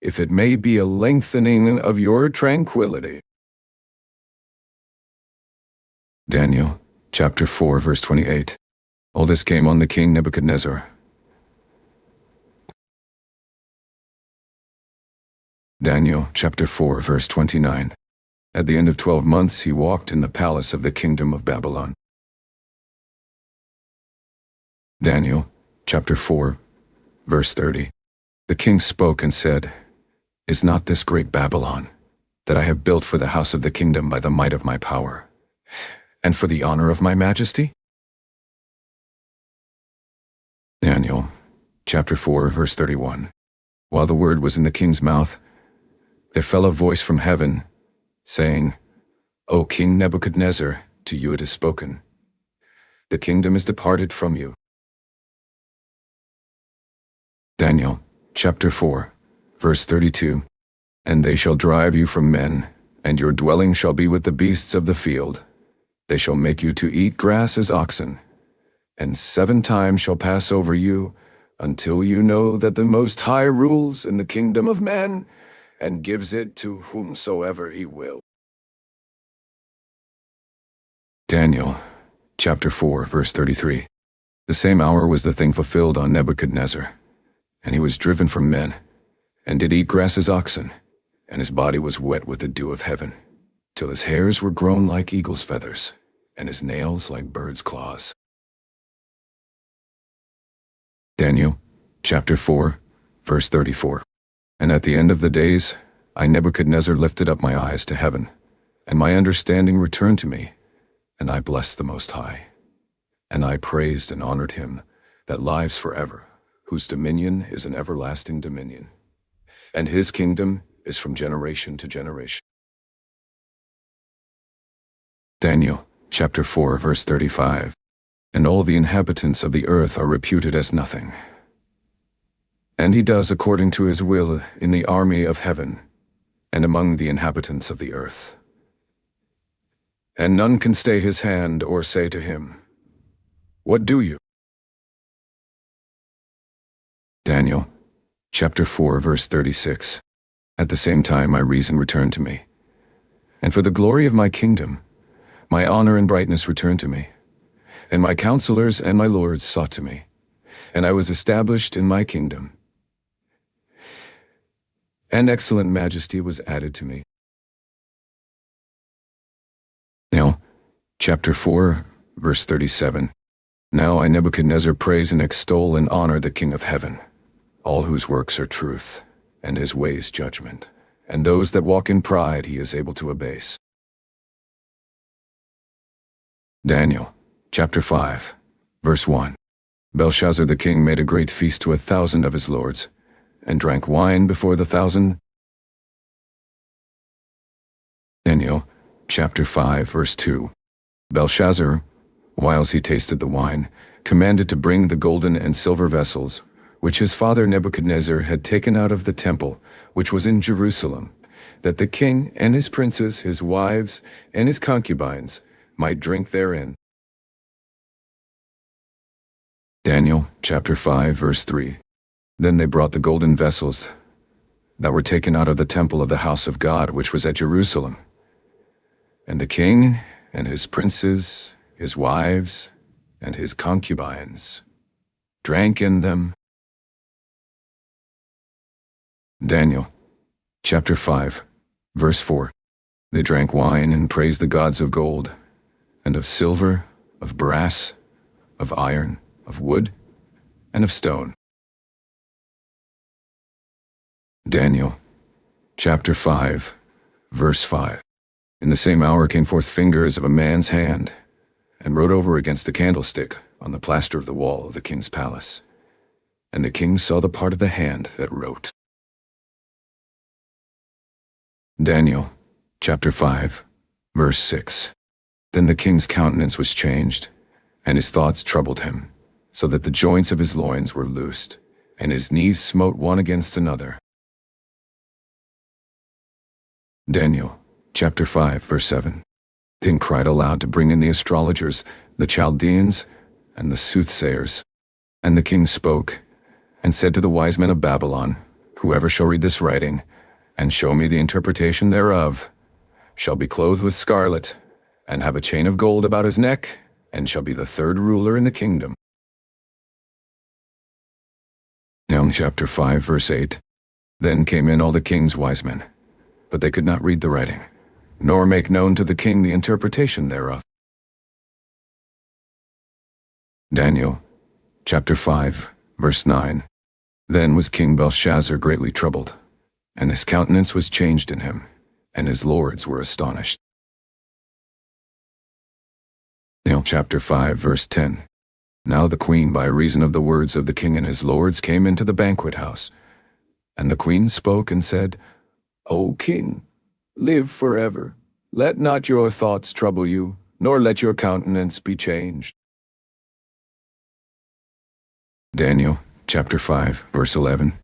if it may be a lengthening of your tranquility. Daniel chapter 4, verse 28. All this came on the king Nebuchadnezzar. Daniel chapter 4, verse 29. At the end of 12 months he walked in the palace of the kingdom of Babylon. Daniel chapter 4, verse 30. The king spoke and said, Is not this great Babylon, that I have built for the house of the kingdom by the might of my power, and for the honor of my majesty? Daniel chapter 4, verse 31. While the word was in the king's mouth, there fell a voice from heaven, saying, O King Nebuchadnezzar, to you it is spoken. The kingdom is departed from you. Daniel chapter 4, verse 32. And they shall drive you from men, and your dwelling shall be with the beasts of the field. They shall make you to eat grass as oxen, and 7 times shall pass over you, until you know that the Most High rules in the kingdom of men, and gives it to whomsoever he will. Daniel chapter 4, verse 33. The same hour was the thing fulfilled on Nebuchadnezzar, and he was driven from men, and did eat grass as oxen, and his body was wet with the dew of heaven, till his hairs were grown like eagle's feathers, and his nails like birds' claws. Daniel chapter 4, verse 34. And at the end of the days, I Nebuchadnezzar lifted up my eyes to heaven, and my understanding returned to me, and I blessed the Most High. And I praised and honored him that lives forever, whose dominion is an everlasting dominion, and his kingdom is from generation to generation. Daniel chapter 4, verse 35. And all the inhabitants of the earth are reputed as nothing. And he does according to his will in the army of heaven, and among the inhabitants of the earth. And none can stay his hand or say to him, What do you? Daniel chapter 4, verse 36. At the same time my reason returned to me, and for the glory of my kingdom, my honor and brightness returned to me, and my counselors and my lords sought to me, and I was established in my kingdom. And excellent majesty was added to me. Now, chapter 4, verse 37. Now I Nebuchadnezzar praise and extol and honor the King of heaven, all whose works are truth, and his ways judgment, and those that walk in pride he is able to abase. Daniel chapter 5, verse 1. Belshazzar the king made a great feast to 1,000 of his lords, and drank wine before the 1,000. Daniel chapter 5, verse 2. Belshazzar, whiles he tasted the wine, commanded to bring the golden and silver vessels, which his father Nebuchadnezzar had taken out of the temple, which was in Jerusalem, that the king and his princes, his wives, and his concubines might drink therein. Daniel chapter 5, verse 3. Then they brought the golden vessels that were taken out of the temple of the house of God, which was at Jerusalem. And the king and his princes, his wives, and his concubines drank in them. Daniel, chapter 5, verse 4. They drank wine and praised the gods of gold, and of silver, of brass, of iron, of wood, and of stone. Daniel, chapter 5, verse 5. In the same hour came forth fingers of a man's hand, and wrote over against the candlestick on the plaster of the wall of the king's palace. And the king saw the part of the hand that wrote. Daniel, chapter 5, verse 6. Then the king's countenance was changed, and his thoughts troubled him, so that the joints of his loins were loosed, and his knees smote one against another. Daniel, chapter 5, verse 7. The king cried aloud to bring in the astrologers, the Chaldeans, and the soothsayers. And the king spoke, and said to the wise men of Babylon, Whoever shall read this writing, and show me the interpretation thereof, shall be clothed with scarlet, and have a chain of gold about his neck, and shall be the third ruler in the kingdom. Now chapter 5, verse 8. Then came in all the king's wise men, but they could not read the writing, nor make known to the king the interpretation thereof. Daniel, chapter 5, verse 9. Then was King Belshazzar greatly troubled, and his countenance was changed in him, and his lords were astonished. Daniel chapter 5, verse 10. Now the queen, by reason of the words of the king and his lords, came into the banquet house. And the queen spoke and said, O king, live forever. Let not your thoughts trouble you, nor let your countenance be changed. Daniel chapter 5, verse 11.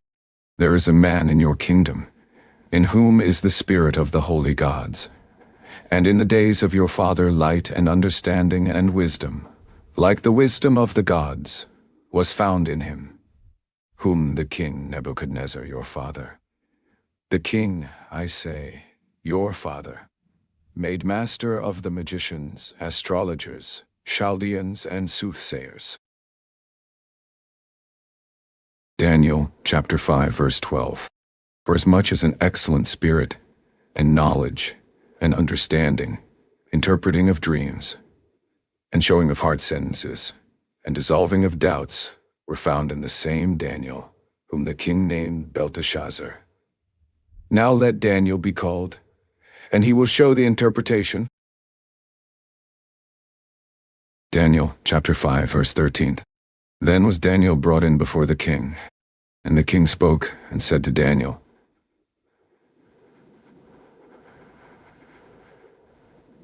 There is a man in your kingdom, in whom is the spirit of the holy gods. And in the days of your father light and understanding and wisdom, like the wisdom of the gods, was found in him, whom the king Nebuchadnezzar your father, the king, I say, your father, made master of the magicians, astrologers, Chaldeans, and soothsayers. Daniel chapter 5, verse 12. For as much as an excellent spirit, and knowledge, and understanding, interpreting of dreams, and showing of hard sentences, and dissolving of doubts, were found in the same Daniel, whom the king named Belteshazzar. Now let Daniel be called, and he will show the interpretation. Daniel chapter 5, verse 13. Then was Daniel brought in before the king, and the king spoke and said to Daniel,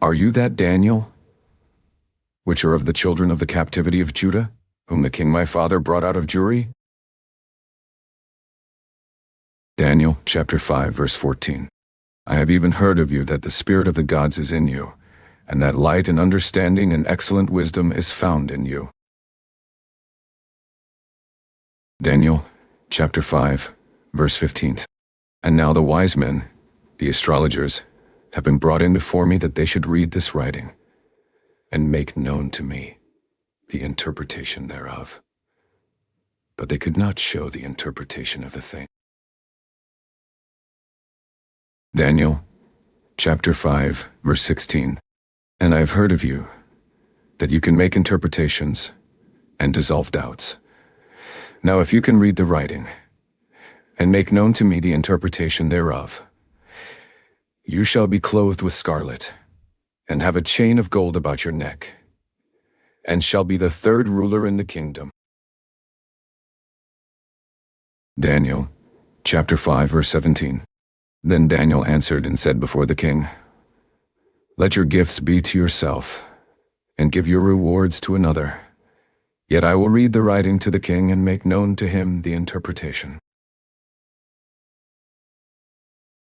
Are you that Daniel, which are of the children of the captivity of Judah, whom the king my father brought out of Jewry? Daniel chapter 5, verse 14. I have even heard of you that the spirit of the gods is in you, and that light and understanding and excellent wisdom is found in you. Daniel chapter 5, verse 15. And now the wise men, the astrologers, have been brought in before me that they should read this writing, and make known to me the interpretation thereof. But they could not show the interpretation of the thing. Daniel chapter 5, verse 16. And I have heard of you, that you can make interpretations and dissolve doubts. Now if you can read the writing, and make known to me the interpretation thereof, you shall be clothed with scarlet, and have a chain of gold about your neck, and shall be the third ruler in the kingdom. Daniel chapter 5, verse 17. Then Daniel answered and said before the king, Let your gifts be to yourself, and give your rewards to another. Yet I will read the writing to the king and make known to him the interpretation.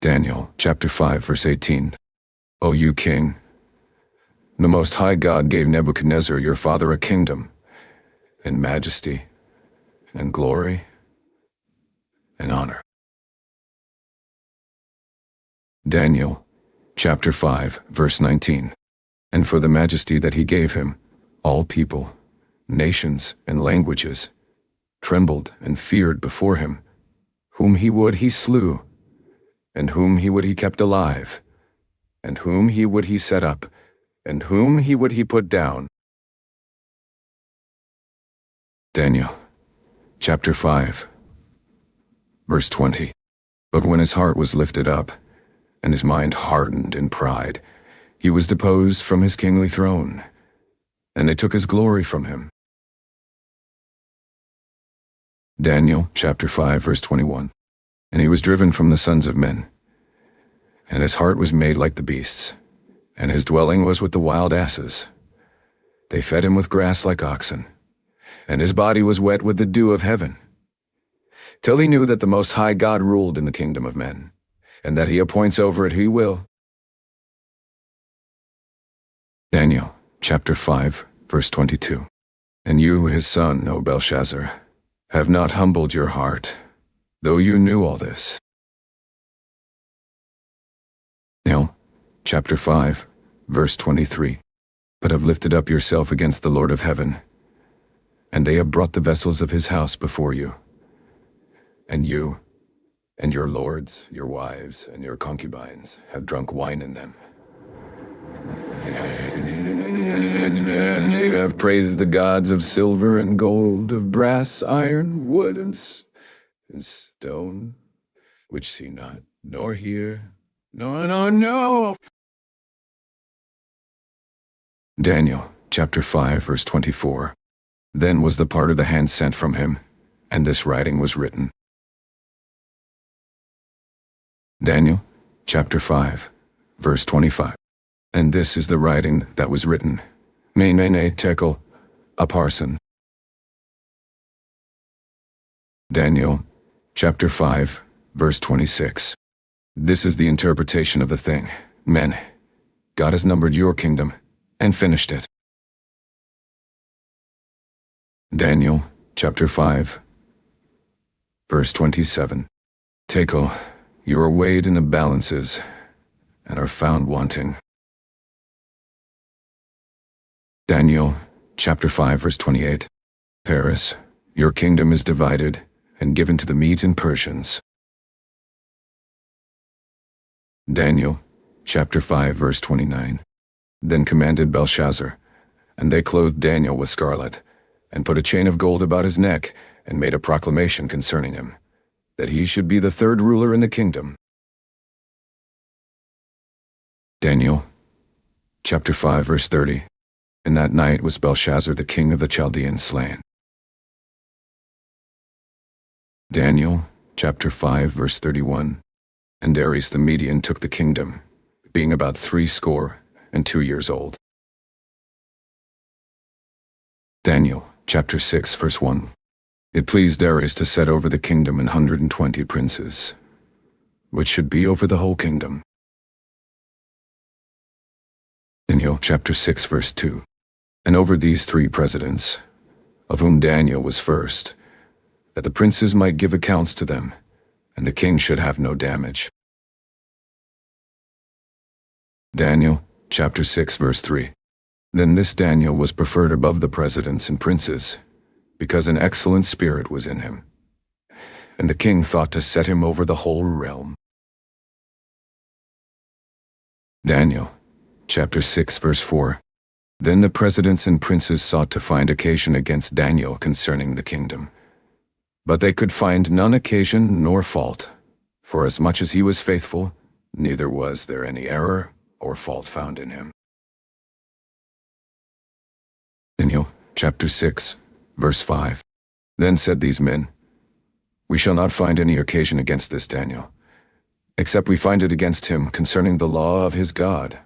Daniel chapter 5, verse 18. O you king, the Most High God gave Nebuchadnezzar your father a kingdom, and majesty, and glory, and honor. Daniel chapter 5, verse 19. And for the majesty that he gave him, all people, nations, and languages trembled and feared before him, Whom he would he slew, and whom he would he kept alive, and whom he would he set up, and whom he would he put down. Daniel, chapter 5, verse 20. But when his heart was lifted up, and his mind hardened in pride, he was deposed from his kingly throne, and they took his glory from him. Daniel, chapter 5, verse 21. And he was driven from the sons of men, and his heart was made like the beasts, and his dwelling was with the wild asses. They fed him with grass like oxen, and his body was wet with the dew of heaven, till he knew that the Most High God ruled in the kingdom of men, and that he appoints over it who he will. Daniel, chapter 5, verse 22. And you, his son, O Belshazzar, have not humbled your heart, though you knew all this. Daniel, chapter 5, verse 23. But have lifted up yourself against the Lord of heaven, and they have brought the vessels of his house before you. And you, and your lords, your wives, and your concubines have drunk wine in them. And you have praised the gods of silver and gold, of brass, iron, wood, and stone, which see not, nor hear, no. Daniel, chapter 5, verse 24. Then was the part of the hand sent from him, and this writing was written. Daniel, chapter 5, verse 25. And this is the writing that was written. Mene tekel, upharsin. Daniel, chapter 5, verse 26. This is the interpretation of the thing. Men, God has numbered your kingdom and finished it. Daniel, chapter 5, verse 27. Tekel, you are weighed in the balances and are found wanting. Daniel, chapter 5, verse 28. Paris, your kingdom is divided and given to the Medes and Persians. Daniel, chapter 5, verse 29. Then commanded Belshazzar, and they clothed Daniel with scarlet, and put a chain of gold about his neck, and made a proclamation concerning him, that he should be the third ruler in the kingdom. Daniel, chapter 5, verse 30. In that night was Belshazzar the king of the Chaldeans slain. Daniel, chapter 5, verse 31. And Darius the Median took the kingdom, being about 62 years old. Daniel, chapter 6, verse 1. It pleased Darius to set over the kingdom 120 princes, which should be over the whole kingdom. Daniel, chapter 6, verse 2. And over these 3 presidents, of whom Daniel was first, that the princes might give accounts to them, and the king should have no damage. Daniel, chapter 6, verse 3. Then this Daniel was preferred above the presidents and princes, because an excellent spirit was in him, and the king thought to set him over the whole realm. Daniel, chapter 6, verse 4. Then the presidents and princes sought to find occasion against Daniel concerning the kingdom. But they could find none occasion nor fault, for as much as he was faithful, neither was there any error or fault found in him. Daniel, chapter 6, verse 5. Then said these men, We shall not find any occasion against this Daniel, except we find it against him concerning the law of his God.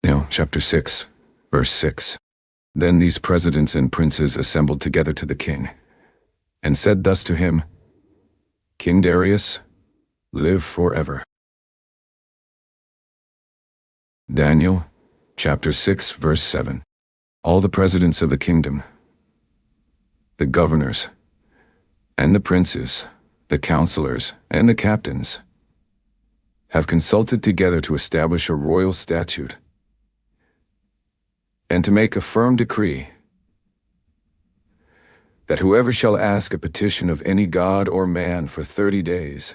Daniel, chapter 6, verse 6. Then these presidents and princes assembled together to the king, and said thus to him, King Darius, live forever. Daniel, chapter 6, verse 7. All the presidents of the kingdom, the governors, and the princes, the counselors, and the captains, have consulted together to establish a royal statute, and to make a firm decree, that whoever shall ask a petition of any god or man for 30 days,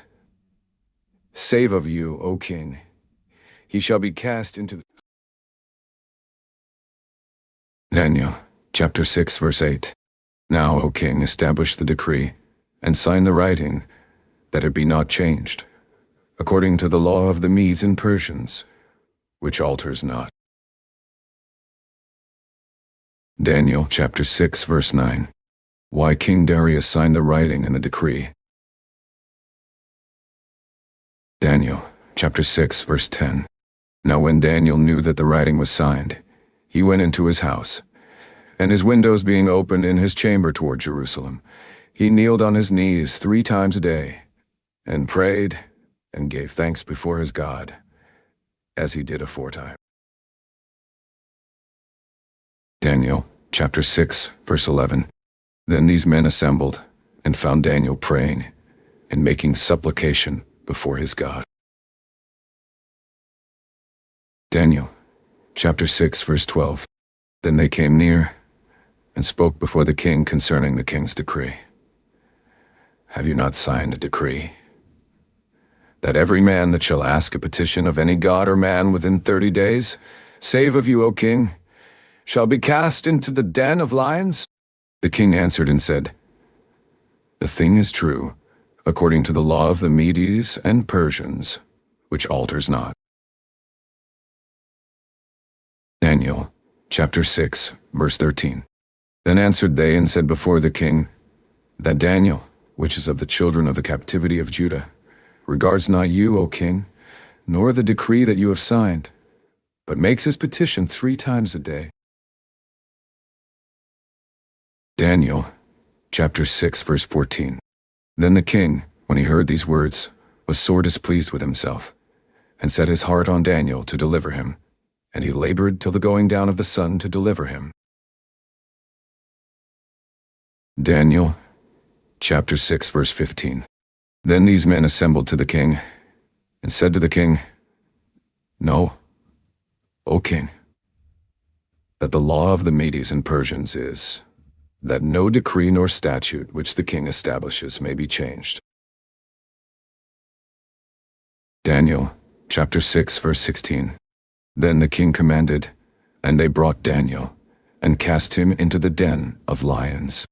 save of you, O king, he shall be cast into Daniel, chapter 6, verse 8. Now, O king, establish the decree, and sign the writing, that it be not changed, according to the law of the Medes and Persians, which alters not. Daniel, chapter 6, verse 9. Why King Darius signed the writing and the decree. Daniel, chapter 6, verse 10. Now when Daniel knew that the writing was signed, he went into his house, and his windows being open in his chamber toward Jerusalem, he kneeled on his knees 3 times a day, and prayed, and gave thanks before his God, as he did aforetime. Daniel, chapter 6, verse 11. Then these men assembled, and found Daniel praying, and making supplication before his God. Daniel, chapter 6, verse 12. Then they came near, and spoke before the king concerning the king's decree. Have you not signed a decree, that every man that shall ask a petition of any god or man within 30 days, save of you, O king, shall be cast into the den of lions? The king answered and said, The thing is true, according to the law of the Medes and Persians, which alters not. Daniel, chapter 6, verse 13. Then answered they and said before the king, that Daniel, which is of the children of the captivity of Judah, regards not you, O king, nor the decree that you have signed, but makes his petition 3 times a day. Daniel, chapter 6, verse 14. Then the king, when he heard these words, was sore displeased with himself, and set his heart on Daniel to deliver him, and he labored till the going down of the sun to deliver him. Daniel, chapter 6, verse 15. Then these men assembled to the king, and said to the king, Know, O king, that the law of the Medes and Persians is, that no decree nor statute which the king establishes may be changed. Daniel, chapter 6, verse 16. Then the king commanded, and they brought Daniel, and cast him into the den of lions.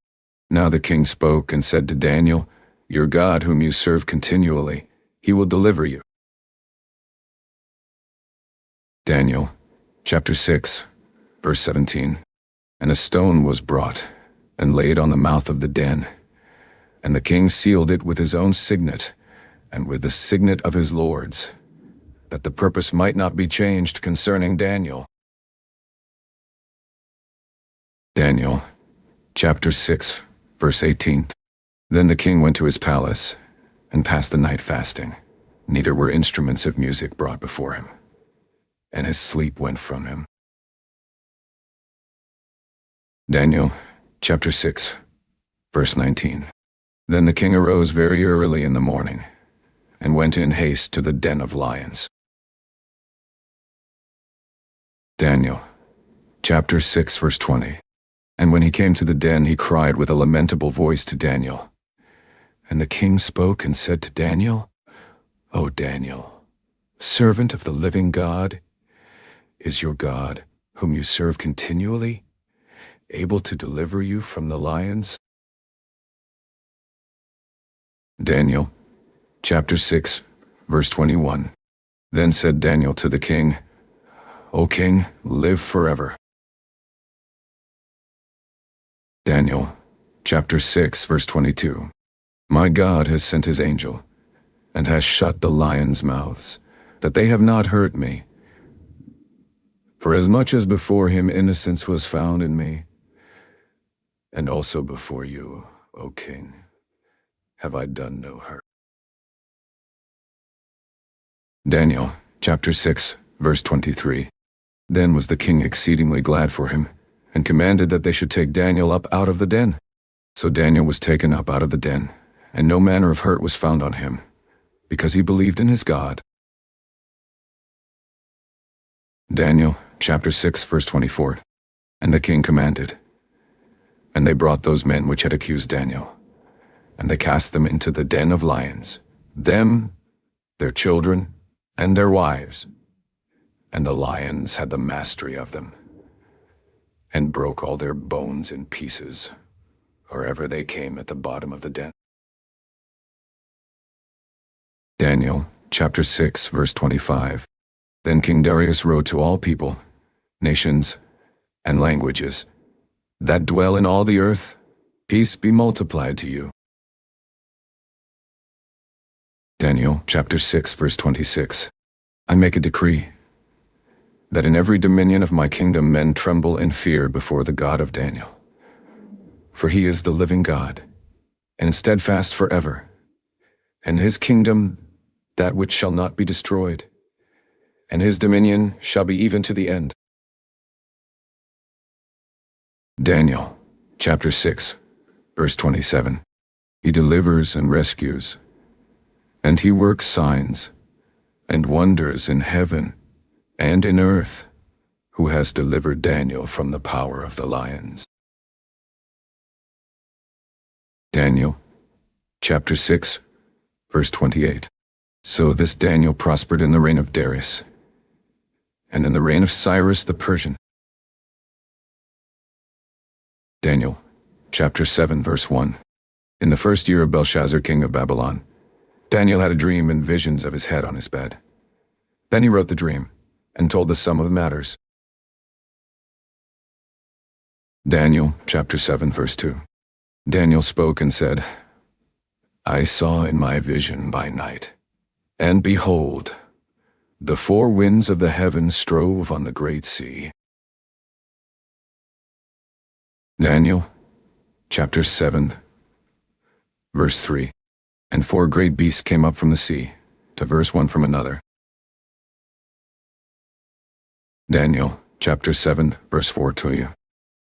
Now the king spoke and said to Daniel, Your God, whom you serve continually, he will deliver you. Daniel, chapter 6, verse 17. And a stone was brought, and laid on the mouth of the den, and the king sealed it with his own signet, and with the signet of his lords, that the purpose might not be changed concerning Daniel. Daniel, chapter 6, verse 18. Then the king went to his palace, and passed the night fasting. Neither were instruments of music brought before him, and his sleep went from him. Daniel, chapter 6, verse 19. Then the king arose very early in the morning, and went in haste to the den of lions. Daniel, chapter 6, verse 20. And when he came to the den, he cried with a lamentable voice to Daniel. And the king spoke and said to Daniel, O Daniel, servant of the living God, is your God, whom you serve continually, able to deliver you from the lions? Daniel, chapter 6, verse 21. Then said Daniel to the king, O king, live forever. Daniel, chapter 6, verse 22. My God has sent his angel, and has shut the lions' mouths, that they have not hurt me. For as much as before him innocence was found in me, and also before you, O king, have I done no hurt. Daniel, chapter 6, verse 23. Then was the king exceedingly glad for him, and commanded that they should take Daniel up out of the den. So Daniel was taken up out of the den, and no manner of hurt was found on him, because he believed in his God. Daniel, chapter 6, verse 24. And the king commanded, And they brought those men which had accused Daniel, and they cast them into the den of lions, them, their children, and their wives. And the lions had the mastery of them, and broke all their bones in pieces, wherever they came at the bottom of the den. Daniel chapter 6, verse 25. Then King Darius wrote to all people, nations, and languages, that dwell in all the earth, peace be multiplied to you. Daniel chapter 6, verse 26. I make a decree, that in every dominion of my kingdom men tremble and fear before the God of Daniel. For he is the living God, and steadfast forever, and his kingdom that which shall not be destroyed, and his dominion shall be even to the end. Daniel chapter 6, verse 27. He delivers and rescues, and he works signs and wonders in heaven and in earth, who has delivered Daniel from the power of the lions. Daniel chapter 6, verse 28. So this Daniel prospered in the reign of Darius, and in the reign of Cyrus the Persian. Daniel chapter 7, verse 1. In the first year of Belshazzar king of Babylon, Daniel had a dream and visions of his head on his bed. Then he wrote the dream, and told the sum of the matters. Daniel chapter 7, verse 2. Daniel spoke and said, I saw in my vision by night, and behold, the four winds of the heaven strove on the great sea. Daniel chapter 7, verse 3. And four great beasts came up from the sea, diverse one from another. Daniel chapter 7, verse 4 to you.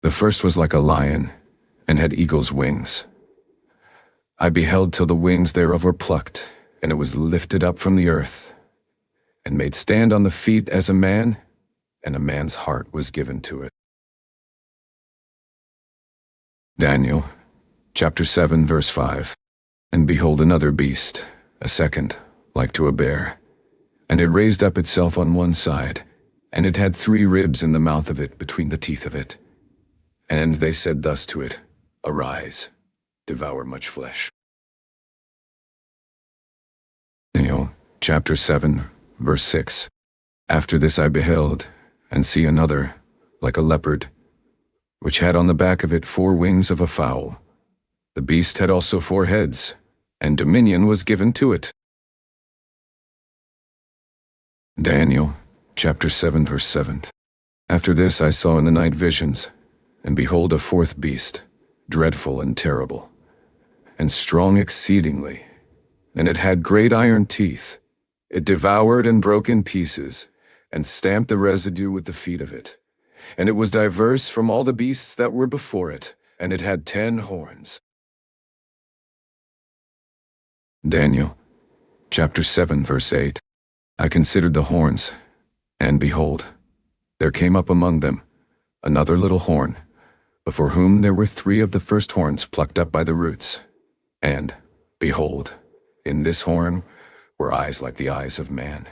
The first was like a lion, and had eagle's wings. I beheld till the wings thereof were plucked, and it was lifted up from the earth, and made stand on the feet as a man, and a man's heart was given to it. Daniel chapter 7, verse 5. And behold another beast, a second, like to a bear, and it raised up itself on one side, and it had 3 ribs in the mouth of it between the teeth of it. And they said thus to it, Arise, devour much flesh. Daniel chapter 7, verse 6. After this I beheld, and see another, like a leopard, which had on the back of it 4 wings of a fowl. The beast had also 4 heads, and dominion was given to it. Daniel chapter 7, verse 7. After this I saw in the night visions, and behold a 4th beast, dreadful and terrible, and strong exceedingly, and it had great iron teeth. It devoured and broke in pieces, and stamped the residue with the feet of it. And it was diverse from all the beasts that were before it, and it had 10 horns. Daniel chapter 7, verse 8. I considered the horns, and behold, there came up among them another little horn, before whom there were 3 of the first horns plucked up by the roots. And, behold, in this horn were eyes like the eyes of man,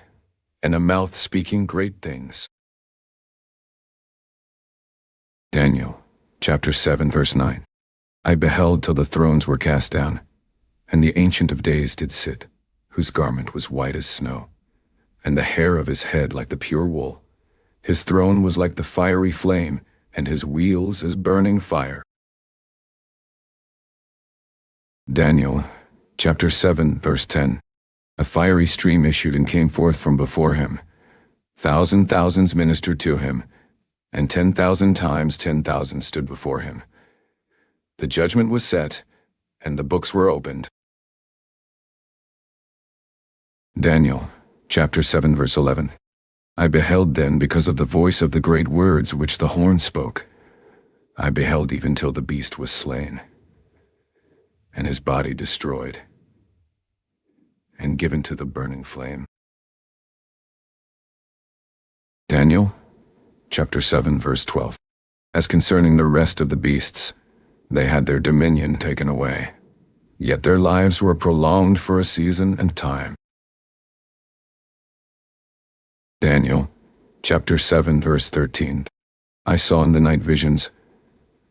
and a mouth speaking great things. Daniel chapter 7, verse 9. I beheld till the thrones were cast down, and the Ancient of Days did sit, whose garment was white as snow, and the hair of his head like the pure wool. His throne was like the fiery flame, and his wheels as burning fire. Daniel chapter 7, verse 10. A fiery stream issued and came forth from before him. Thousands ministered to him, and 10,000 times 10,000 stood before him. The judgment was set, and the books were opened. Daniel chapter 7, verse 11. I beheld then because of the voice of the great words which the horn spoke. I beheld even till the beast was slain, and his body destroyed, and given to the burning flame. Daniel chapter 7, verse 12. As concerning the rest of the beasts, They had their dominion taken away, yet their lives were prolonged for a season and time. Daniel, chapter 7, verse 13. I saw in the night visions,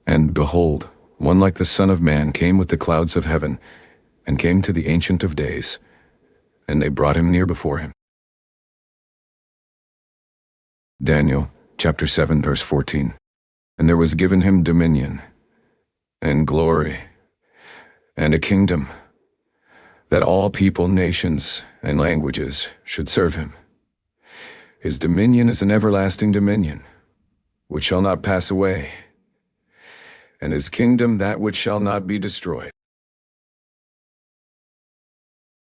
and behold, one like the Son of Man came with the clouds of heaven, and came to the Ancient of Days, and they brought him near before him. Daniel, chapter 7, verse 14. And there was given him dominion, and glory, and a kingdom, that all people, nations, and languages should serve him. His dominion is an everlasting dominion, which shall not pass away, and his kingdom that which shall not be destroyed.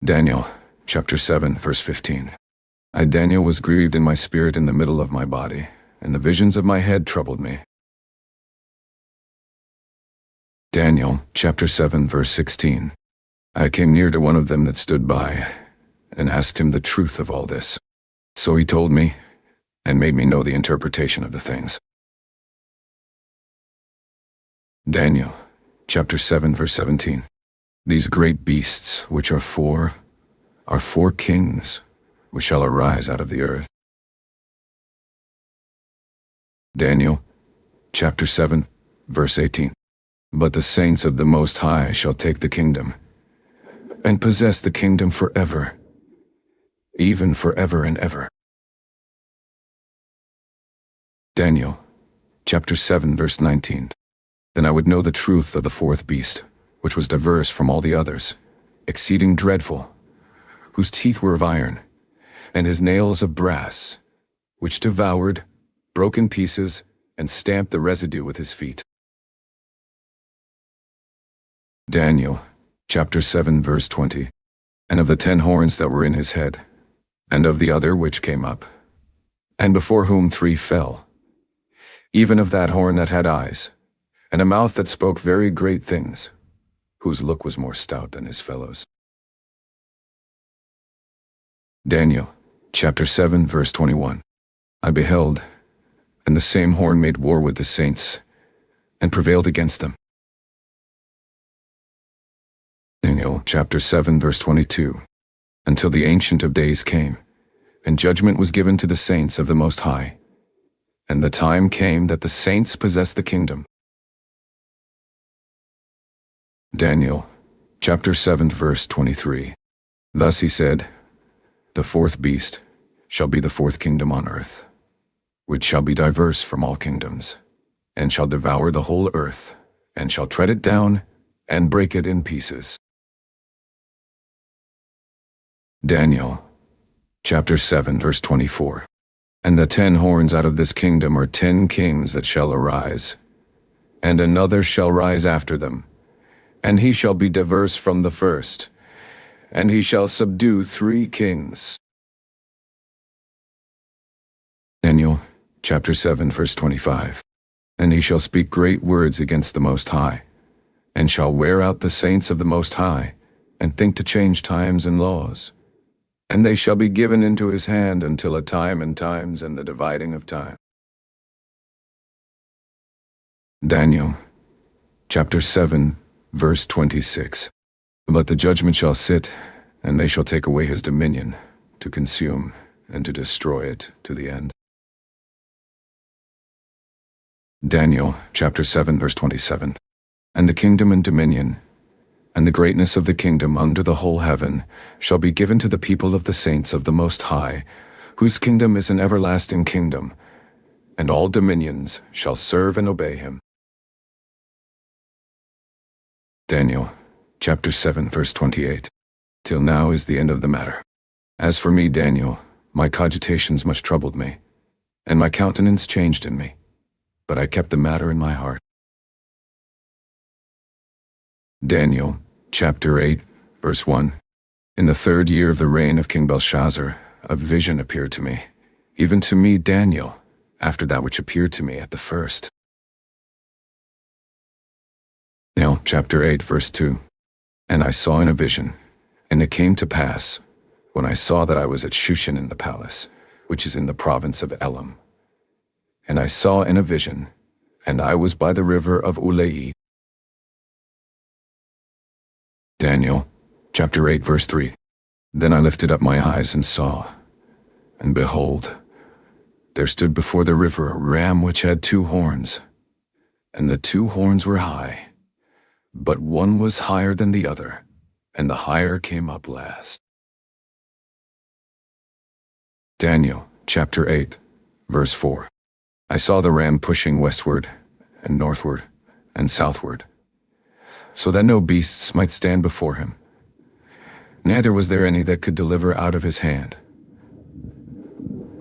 Daniel, chapter 7, verse 15. I, Daniel, was grieved in my spirit in the middle of my body, and the visions of my head troubled me. Daniel, chapter 7, verse 16. I came near to one of them that stood by, and asked him the truth of all this. So he told me, and made me know the interpretation of the things. Daniel, chapter 7, verse 17. These great beasts, which are four kings, which shall arise out of the earth. Daniel, chapter 7, verse 18. But the saints of the Most High shall take the kingdom, and possess the kingdom forever, even forever and ever. Daniel, chapter 7, verse 19. Then I would know the truth of the fourth beast, which was diverse from all the others, exceeding dreadful, whose teeth were of iron, and his nails of brass, which devoured, broke in pieces, and stamped the residue with his feet. Daniel, chapter 7, verse 20. And of the 10 horns that were in his head, and of the other which came up, and before whom 3 fell, even of that horn that had eyes, and a mouth that spoke very great things, whose look was more stout than his fellows. Daniel, chapter 7, verse 21. I beheld, and the same horn made war with the saints, and prevailed against them. Daniel, chapter 7, verse 22. Until the Ancient of Days came, and judgment was given to the saints of the Most High, and the time came that the saints possessed the kingdom. Daniel, chapter 7, verse 23. Thus he said, the fourth beast shall be the fourth kingdom on earth, which shall be diverse from all kingdoms, and shall devour the whole earth, and shall tread it down, and break it in pieces. Daniel, chapter 7, verse 24. And the 10 horns out of this kingdom are 10 kings that shall arise, and another shall rise after them, and he shall be diverse from the first, and he shall subdue 3 kings. Daniel, chapter 7, verse 25. And he shall speak great words against the Most High, and shall wear out the saints of the Most High, and think to change times and laws. And they shall be given into his hand until a time and times and the dividing of time. Daniel, chapter 7, verse 26. But the judgment shall sit, and they shall take away his dominion, to consume and to destroy it to the end. Daniel, chapter 7, verse 27. And the kingdom and dominion, and the greatness of the kingdom under the whole heaven, shall be given to the people of the saints of the Most High, whose kingdom is an everlasting kingdom, and all dominions shall serve and obey him. Daniel, chapter 7, verse 28. Till now is the end of the matter. As for me, Daniel, my cogitations much troubled me, and my countenance changed in me, but I kept the matter in my heart. Daniel, chapter 8, verse 1. In the 3rd year of the reign of King Belshazzar, a vision appeared to me, even to me, Daniel, after that which appeared to me at the first. Daniel, chapter 8, verse 2. And I saw in a vision, and it came to pass, when I saw that I was at Shushan in the palace, which is in the province of Elam. And I saw in a vision, and I was by the river of Ulai, Daniel, chapter 8, verse 3. Then I lifted up my eyes and saw, and behold, there stood before the river a ram which had 2 horns, and the 2 horns were high, but one was higher than the other, and the higher came up last. Daniel, chapter 8, verse 4. I saw the ram pushing westward, and northward, and southward, so that no beasts might stand before him. Neither was there any that could deliver out of his hand.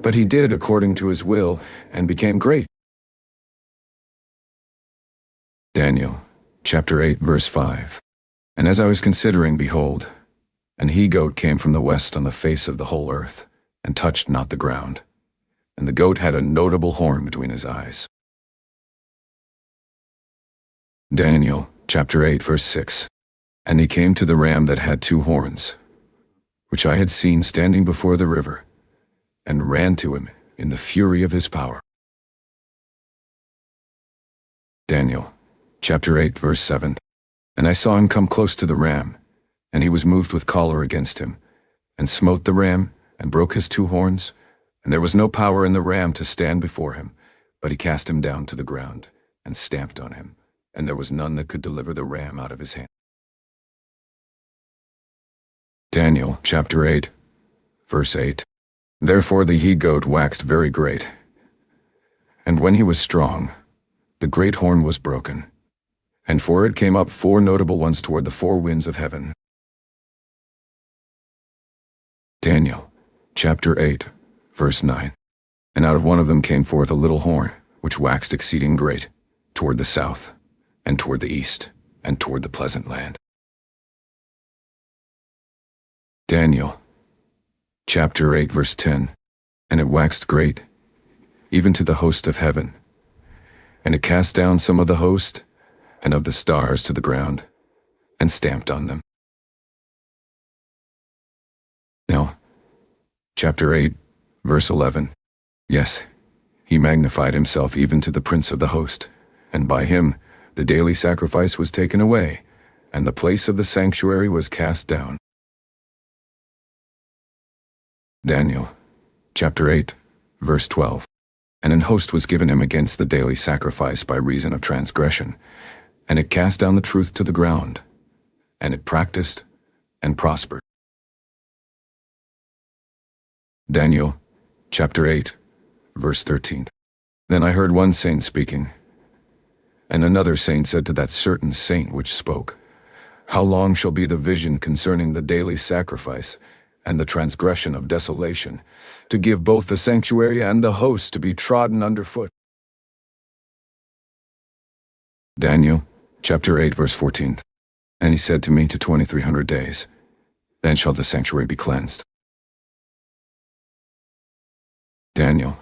But he did according to his will, and became great. Daniel, chapter 8, verse 5. And as I was considering, behold, an he-goat came from the west on the face of the whole earth, and touched not the ground. And the goat had a notable horn between his eyes. Daniel, chapter 8, verse 6. And he came to the ram that had 2 horns, which I had seen standing before the river, and ran to him in the fury of his power. Daniel, chapter 8, verse 7. And I saw him come close to the ram, and he was moved with choler against him, and smote the ram, and broke his 2 horns, and there was no power in the ram to stand before him, but he cast him down to the ground, and stamped on him, and there was none that could deliver the ram out of his hand. Daniel, chapter 8, verse 8. Therefore the he-goat waxed very great, and when he was strong, the great horn was broken, and for it came up 4 notable ones toward the 4 winds of heaven. Daniel, chapter 8, verse 9. And out of one of them came forth a little horn, which waxed exceeding great, toward the south, and toward the east, and toward the pleasant land. Daniel, chapter 8, verse 10. And it waxed great, even to the host of heaven. And it cast down some of the host, and of the stars to the ground, and stamped on them. Now, chapter 8, verse 11. Yes, he magnified himself even to the prince of the host, and by him the daily sacrifice was taken away, and the place of the sanctuary was cast down. Daniel, chapter 8, verse 12. And an host was given him against the daily sacrifice by reason of transgression, and it cast down the truth to the ground, and it practiced and prospered. Daniel, chapter 8, verse 13. Then I heard one saint speaking, and another saint said to that certain saint which spoke, How long shall be the vision concerning the daily sacrifice, and the transgression of desolation, to give both the sanctuary and the host to be trodden under foot? Daniel, chapter 8, verse 14. And he said to me, to 2300 days, then shall the sanctuary be cleansed. Daniel,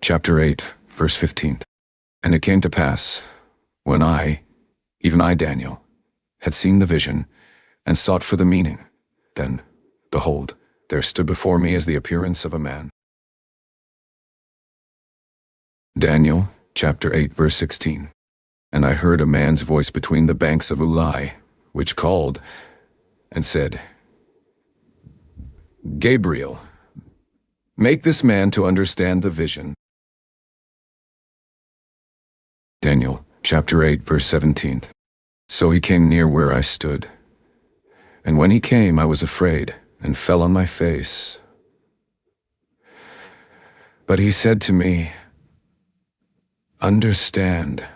chapter 8, verse 15. And it came to pass, when I, even I, Daniel, had seen the vision, and sought for the meaning, then, behold, there stood before me as the appearance of a man. Daniel, chapter 8, verse 16. And I heard a man's voice between the banks of Ulai, which called, and said, Gabriel, make this man to understand the vision. Daniel, chapter 8, verse 17. So he came near where I stood. And when he came, I was afraid, and fell on my face. But he said to me, Understand,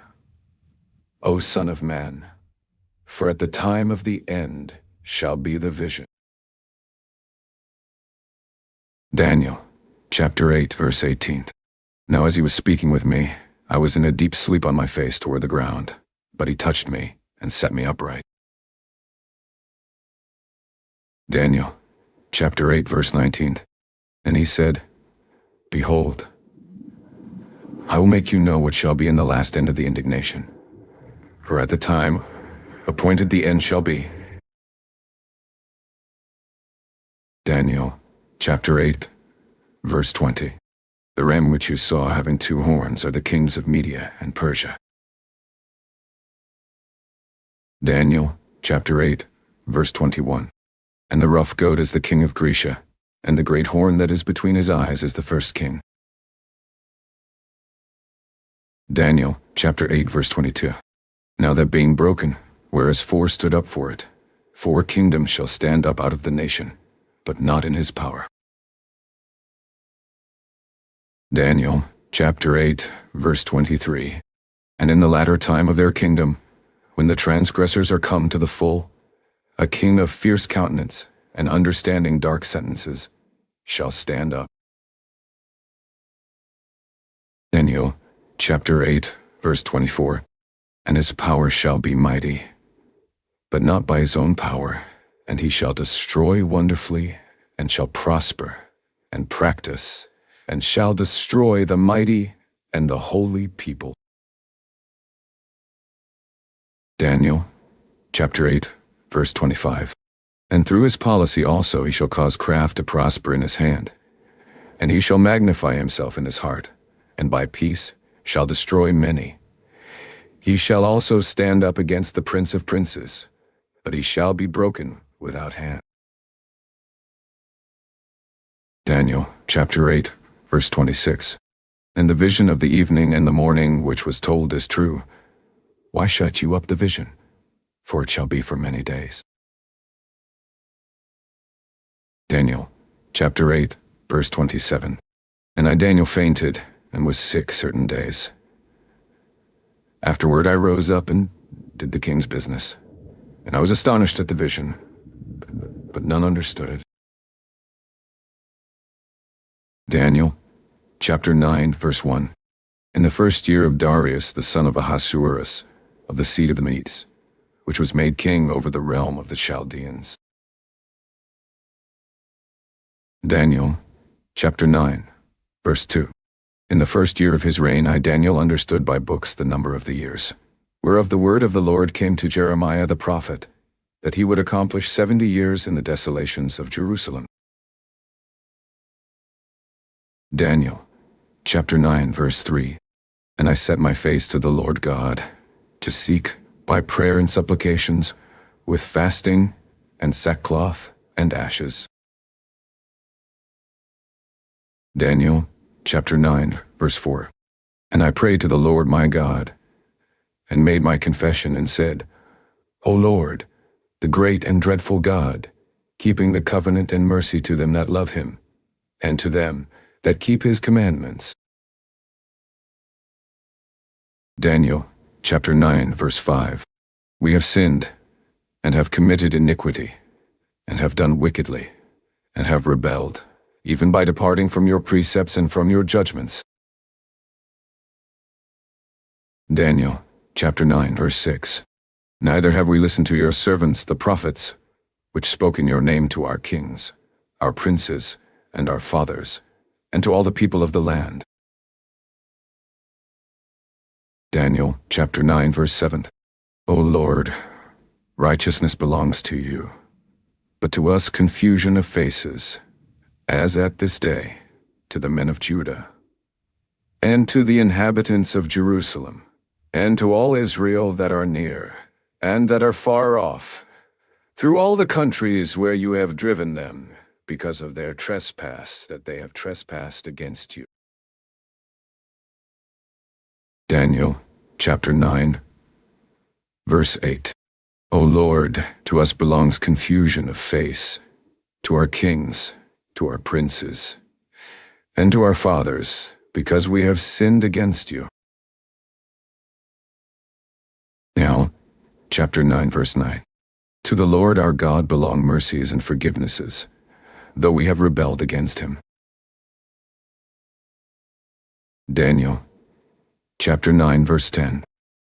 O Son of Man, for at the time of the end shall be the vision. Daniel, chapter 8, verse 18. Now as he was speaking with me, I was in a deep sleep on my face toward the ground, but he touched me and set me upright. Daniel, chapter 8, verse 19. And he said, Behold, I will make you know what shall be in the last end of the indignation. For at the time appointed the end shall be. Daniel, chapter 8, verse 20. The ram which you saw having 2 horns are the kings of Media and Persia. Daniel, chapter 8, verse 21. And the rough goat is the king of Grecia, and the great horn that is between his eyes is the first king. Daniel, chapter 8, verse 22. Now that being broken, whereas 4 stood up for it, 4 kingdoms shall stand up out of the nation, but not in his power. Daniel, chapter 8, verse 23. And in the latter time of their kingdom, when the transgressors are come to the full, a king of fierce countenance and understanding dark sentences shall stand up. Daniel, chapter 8, verse 24. And his power shall be mighty, but not by his own power, and he shall destroy wonderfully, and shall prosper, and practice, and shall destroy the mighty and the holy people. Daniel, chapter 8, verse 25. And through his policy also he shall cause craft to prosper in his hand, and he shall magnify himself in his heart, and by peace shall destroy many. He shall also stand up against the prince of princes, but he shall be broken without hand. Daniel, chapter 8, verse 26. And the vision of the evening and the morning which was told is true. Why shut you up the vision? For it shall be for many days. Daniel, chapter 8, verse 27. And I, Daniel, fainted and was sick certain days. Afterward I rose up and did the king's business, and I was astonished at the vision, but none understood it. Daniel, chapter 9, verse 1. In the first year of Darius the son of Ahasuerus, of the seed of the Medes, which was made king over the realm of the Chaldeans. Daniel, chapter 9, verse 2. In the first year of his reign I, Daniel, understood by books the number of the years, whereof the word of the Lord came to Jeremiah the prophet, that he would accomplish 70 years in the desolations of Jerusalem. Daniel, chapter 9, verse 3. And I set my face to the Lord God, to seek, by prayer and supplications, with fasting and sackcloth and ashes. Daniel, chapter 9, verse 4. And I prayed to the Lord my God, and made my confession, and said, O Lord, the great and dreadful God, keeping the covenant and mercy to them that love him, and to them that keep his commandments. Daniel, chapter 9, verse 5. We have sinned, and have committed iniquity, and have done wickedly, and have rebelled, even by departing from your precepts and from your judgments. Daniel, chapter 9, verse 6. Neither have we listened to your servants the prophets, which spoke in your name to our kings, our princes, and our fathers, and to all the people of the land. Daniel, chapter 9, verse 7. O Lord, righteousness belongs to you, but to us confusion of faces, as at this day, to the men of Judah, and to the inhabitants of Jerusalem, and to all Israel that are near, and that are far off, through all the countries where you have driven them, because of their trespass that they have trespassed against you. Daniel, chapter 9, verse 8. O Lord, to us belongs confusion of face, to our kings, to our princes, and to our fathers, because we have sinned against you. Now, chapter 9, verse 9. To the Lord our God belong mercies and forgivenesses, though we have rebelled against him. Daniel, chapter 9, verse 10.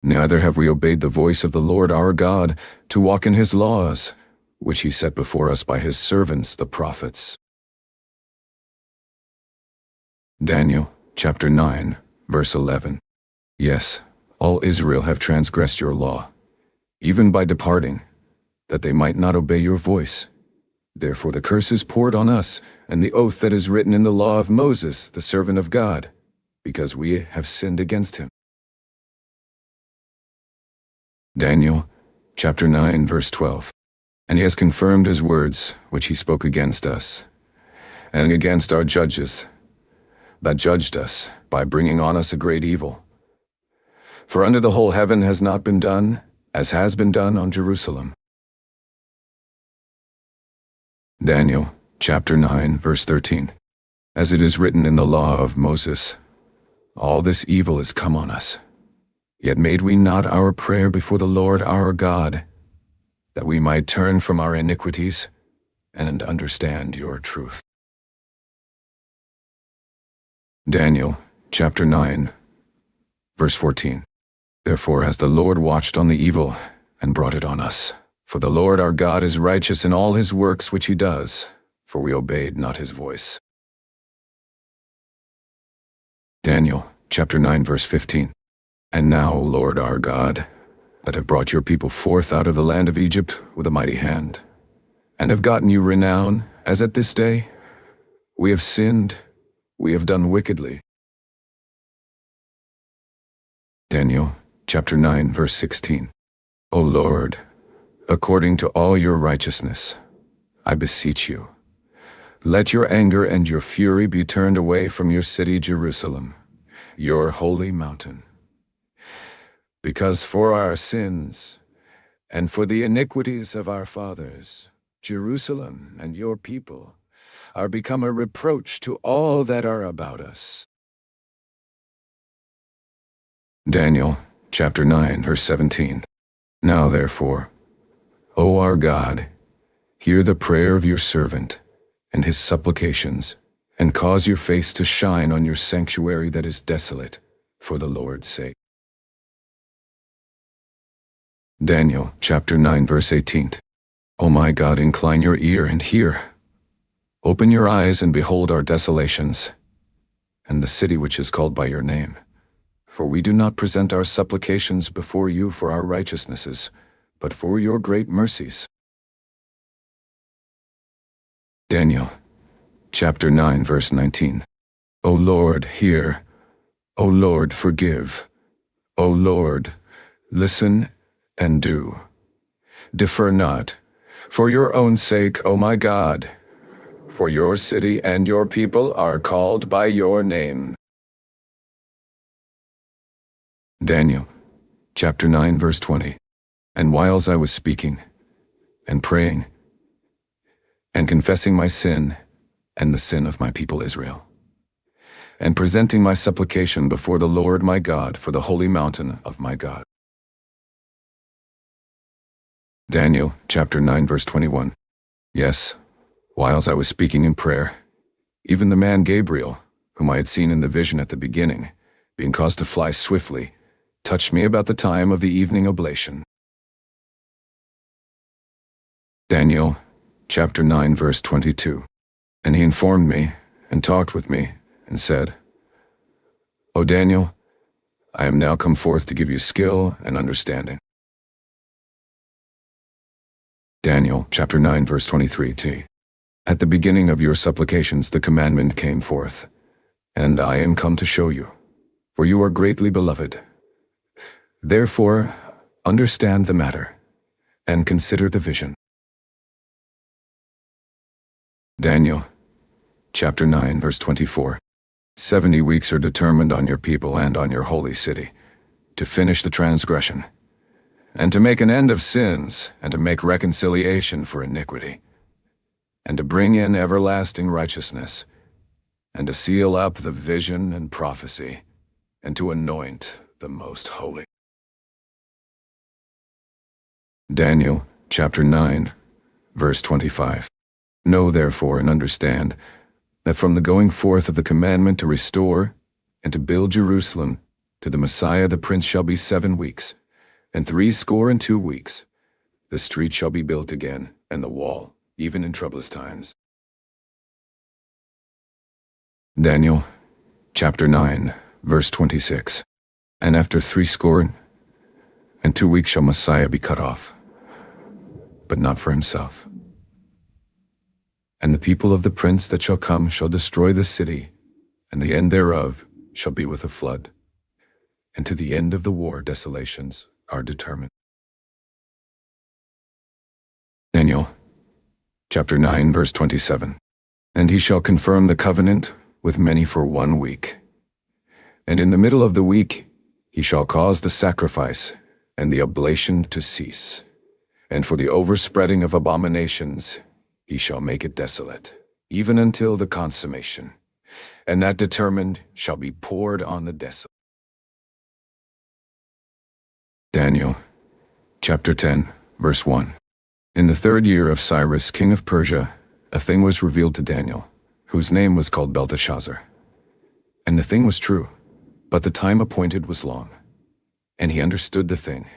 Neither have we obeyed the voice of the Lord our God to walk in his laws, which he set before us by his servants the prophets. Daniel, chapter 9, verse 11. Yes, all Israel have transgressed your law, even by departing, that they might not obey your voice. Therefore the curse is poured on us, and the oath that is written in the law of Moses, the servant of God, because we have sinned against him. Daniel, chapter 9, verse 12. And he has confirmed his words, which he spoke against us, and against our judges, that judged us, by bringing on us a great evil. For under the whole heaven has not been done, as has been done on Jerusalem. Daniel, chapter 9, verse 13. As it is written in the law of Moses, all this evil is come on us. Yet made we not our prayer before the Lord our God, that we might turn from our iniquities and understand your truth. Daniel, chapter 9, verse 14. Therefore has the Lord watched on the evil and brought it on us. For the Lord our God is righteous in all his works which he does, for we obeyed not his voice. Daniel, chapter 9, verse 15. And now, O Lord our God, that have brought your people forth out of the land of Egypt with a mighty hand, and have gotten you renown, as at this day, we have sinned, we have done wickedly. Daniel, chapter 9, verse 16. O Lord, according to all your righteousness, I beseech you, let your anger and your fury be turned away from your city Jerusalem, your holy mountain. Because for our sins, and for the iniquities of our fathers, Jerusalem and your people are become a reproach to all that are about us. Daniel, chapter 9, verse 17. Now therefore, O our God, hear the prayer of your servant and his supplications, and cause your face to shine on your sanctuary that is desolate, for the Lord's sake. Daniel, chapter 9, verse 18. O my God, incline your ear and hear. Open your eyes and behold our desolations, and the city which is called by your name. For we do not present our supplications before you for our righteousnesses, but for your great mercies. Daniel, chapter 9, verse 19. O Lord, hear. O Lord, forgive. O Lord, listen and do. Defer not, for your own sake, O my God, for your city and your people are called by your name. Daniel, chapter 9, verse 20. And whiles I was speaking, and praying, and confessing my sin, and the sin of my people Israel, and presenting my supplication before the Lord my God for the holy mountain of my God. Daniel, chapter 9, verse 21. Yes, whiles I was speaking in prayer, even the man Gabriel, whom I had seen in the vision at the beginning, being caused to fly swiftly, touched me about the time of the evening oblation. Daniel, chapter 9, verse 22. And he informed me, and talked with me, and said, O Daniel, I am now come forth to give you skill and understanding. Daniel, chapter 9, verse 23t. At the beginning of your supplications the commandment came forth, and I am come to show you, for you are greatly beloved. Therefore, understand the matter, and consider the vision. Daniel, chapter 9, verse 24. 70 weeks are determined on your people and on your holy city, to finish the transgression, and to make an end of sins, and to make reconciliation for iniquity, and to bring in everlasting righteousness, and to seal up the vision and prophecy, and to anoint the most holy. Daniel, chapter 9, verse 25. Know therefore and understand that from the going forth of the commandment to restore and to build Jerusalem to the Messiah the Prince shall be 7 weeks, and 62 weeks. The street shall be built again, and the wall, even in troublous times. Daniel, chapter 9, verse 26. And after 62 weeks shall Messiah be cut off, but not for himself. And the people of the prince that shall come shall destroy the city, and the end thereof shall be with a flood. And to the end of the war desolations are determined. Daniel, Chapter 9, verse 27. And he shall confirm the covenant with many for 1 week. And in the middle of the week he shall cause the sacrifice and the oblation to cease. And for the overspreading of abominations he shall make it desolate, even until the consummation. And that determined shall be poured on the desolate. Daniel, chapter 10, verse 1. In the 3rd year of Cyrus, king of Persia, a thing was revealed to Daniel, whose name was called Belteshazzar. And the thing was true, but the time appointed was long. And he understood the thing,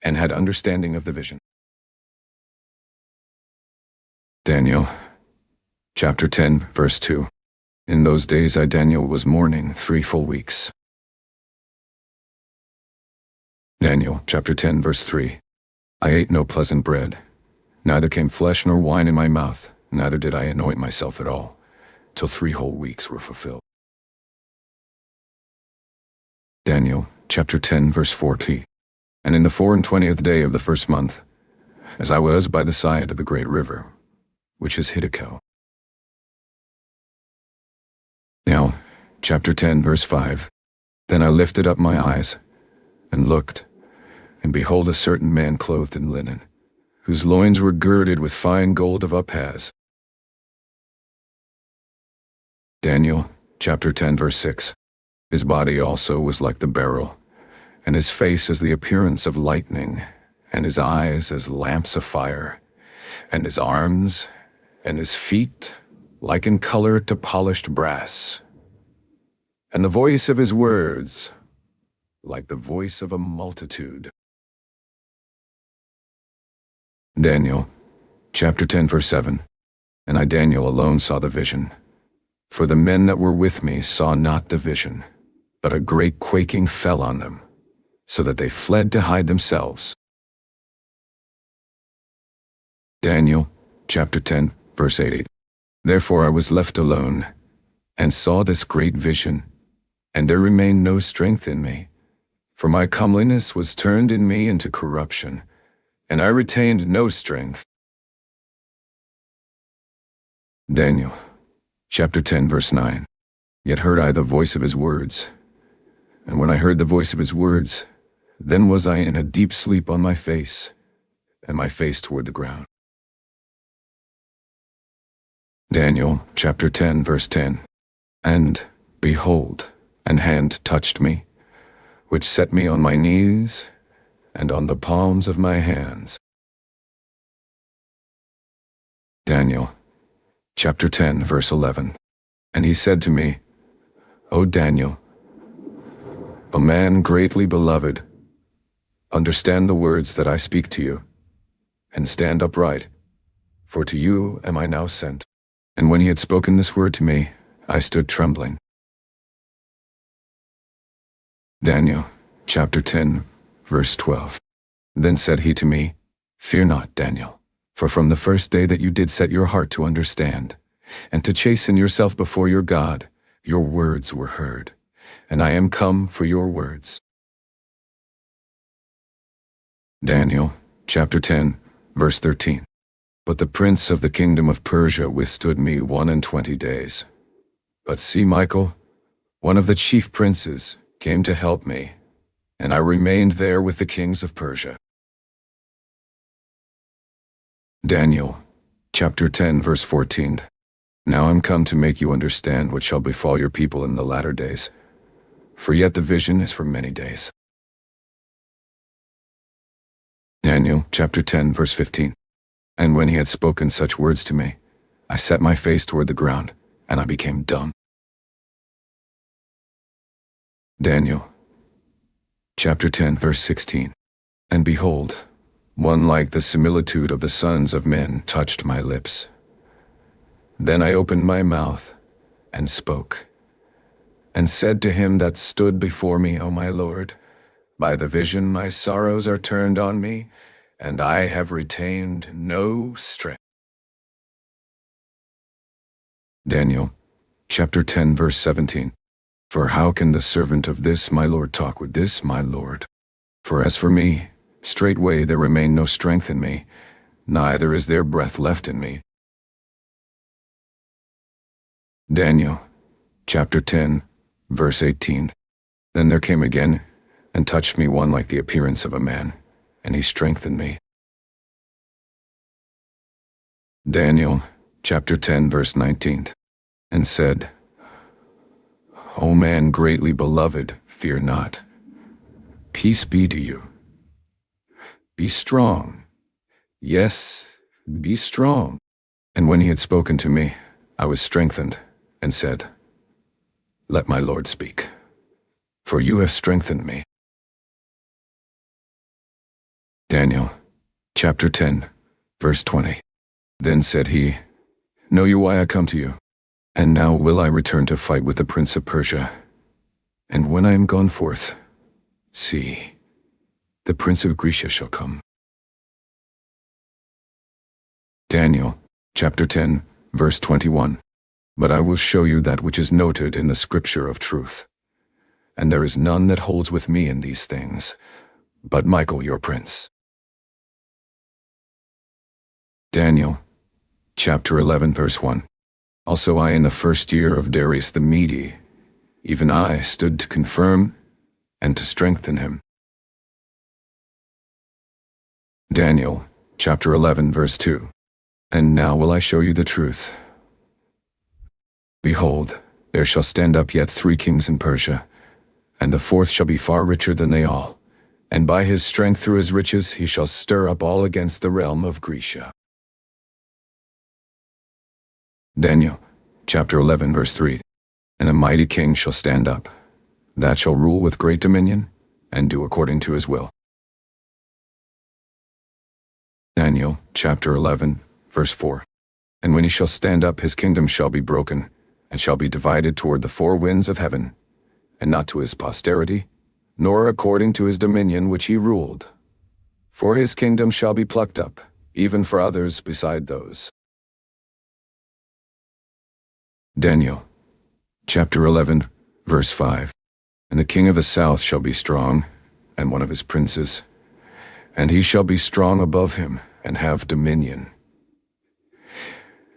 and had understanding of the vision. Daniel, chapter 10, verse 2. In those days I, Daniel, was mourning 3 full weeks. Daniel, chapter 10, verse 3. I ate no pleasant bread, neither came flesh nor wine in my mouth, neither did I anoint myself at all, till 3 whole weeks were fulfilled. Daniel, chapter 10, verse 4t. And in the 24th day of the 1st month, as I was by the side of the great river, which is Hiddekel. Now, chapter 10, verse 5. Then I lifted up my eyes, and looked, and behold, a certain man clothed in linen, whose loins were girded with fine gold of Uphaz. Daniel, chapter 10, verse 6. His body also was like the beryl, and his face as the appearance of lightning, and his eyes as lamps of fire, and his arms and his feet like in color to polished brass, and the voice of his words like the voice of a multitude. Daniel, chapter 10, verse 7. And I, Daniel, alone saw the vision. For the men that were with me saw not the vision, but a great quaking fell on them, so that they fled to hide themselves. Daniel, chapter 10, verse 8. Therefore I was left alone, and saw this great vision, and there remained no strength in me. For my comeliness was turned in me into corruption, and I retained no strength. Daniel, chapter 10, verse 9. Yet heard I the voice of his words. And when I heard the voice of his words, then was I in a deep sleep on my face, and my face toward the ground. Daniel, chapter 10, verse 10. And, behold, an hand touched me, which set me on my knees, and on the palms of my hands. Daniel, chapter 10, verse 11. And he said to me, O Daniel, O man greatly beloved, understand the words that I speak to you, and stand upright, for to you am I now sent. And when he had spoken this word to me, I stood trembling. Daniel, chapter 10, verse 12. Then said he to me, Fear not, Daniel, for from the first day that you did set your heart to understand, and to chasten yourself before your God, your words were heard, and I am come for your words. Daniel, chapter 10, verse 13. But the prince of the kingdom of Persia withstood me 21 days. But see, Michael, one of the chief princes, came to help me, and I remained there with the kings of Persia. Daniel, chapter 10, verse 14. Now I'm come to make you understand what shall befall your people in the latter days, for yet the vision is for many days. Daniel, chapter 10, verse 15. And when he had spoken such words to me, I set my face toward the ground, and I became dumb. Daniel, chapter 10, verse 16. And behold, one like the similitude of the sons of men touched my lips. Then I opened my mouth, and spoke, and said to him that stood before me, O my Lord, by the vision my sorrows are turned on me, and I have retained no strength. Daniel, chapter 10, verse 17. For how can the servant of this my Lord talk with this my Lord? For as for me, straightway there remained no strength in me, neither is there breath left in me. Daniel, chapter 10, verse 18. Then there came again, and touched me one like the appearance of a man, and he strengthened me. Daniel, chapter 10, verse 19. And said, O man greatly beloved, fear not. Peace be to you. Be strong. Yes, be strong. And when he had spoken to me, I was strengthened, and said, Let my Lord speak, for you have strengthened me. Daniel, chapter 10, verse 20. Then said he, Know you why I come to you? And now will I return to fight with the prince of Persia. And when I am gone forth, see, the prince of Grecia shall come. Daniel, chapter 10, verse 21. But I will show you that which is noted in the scripture of truth. And there is none that holds with me in these things, but Michael your prince. Daniel, chapter 11, verse 1. Also I in the first year of Darius the Mede, even I stood to confirm and to strengthen him. Daniel, chapter 11, verse 2. And now will I show you the truth. Behold, there shall stand up yet 3 kings in Persia, and the 4th shall be far richer than they all, and by his strength through his riches he shall stir up all against the realm of Grecia. Daniel, chapter 11, verse 3. And a mighty king shall stand up, that shall rule with great dominion, and do according to his will. Daniel, chapter 11, verse 4. And when he shall stand up, his kingdom shall be broken, and shall be divided toward the 4 winds of heaven, and not to his posterity, nor according to his dominion which he ruled. For his kingdom shall be plucked up, even for others beside those. Daniel, chapter 11, verse 5. And the king of the south shall be strong, and one of his princes, and he shall be strong above him, and have dominion.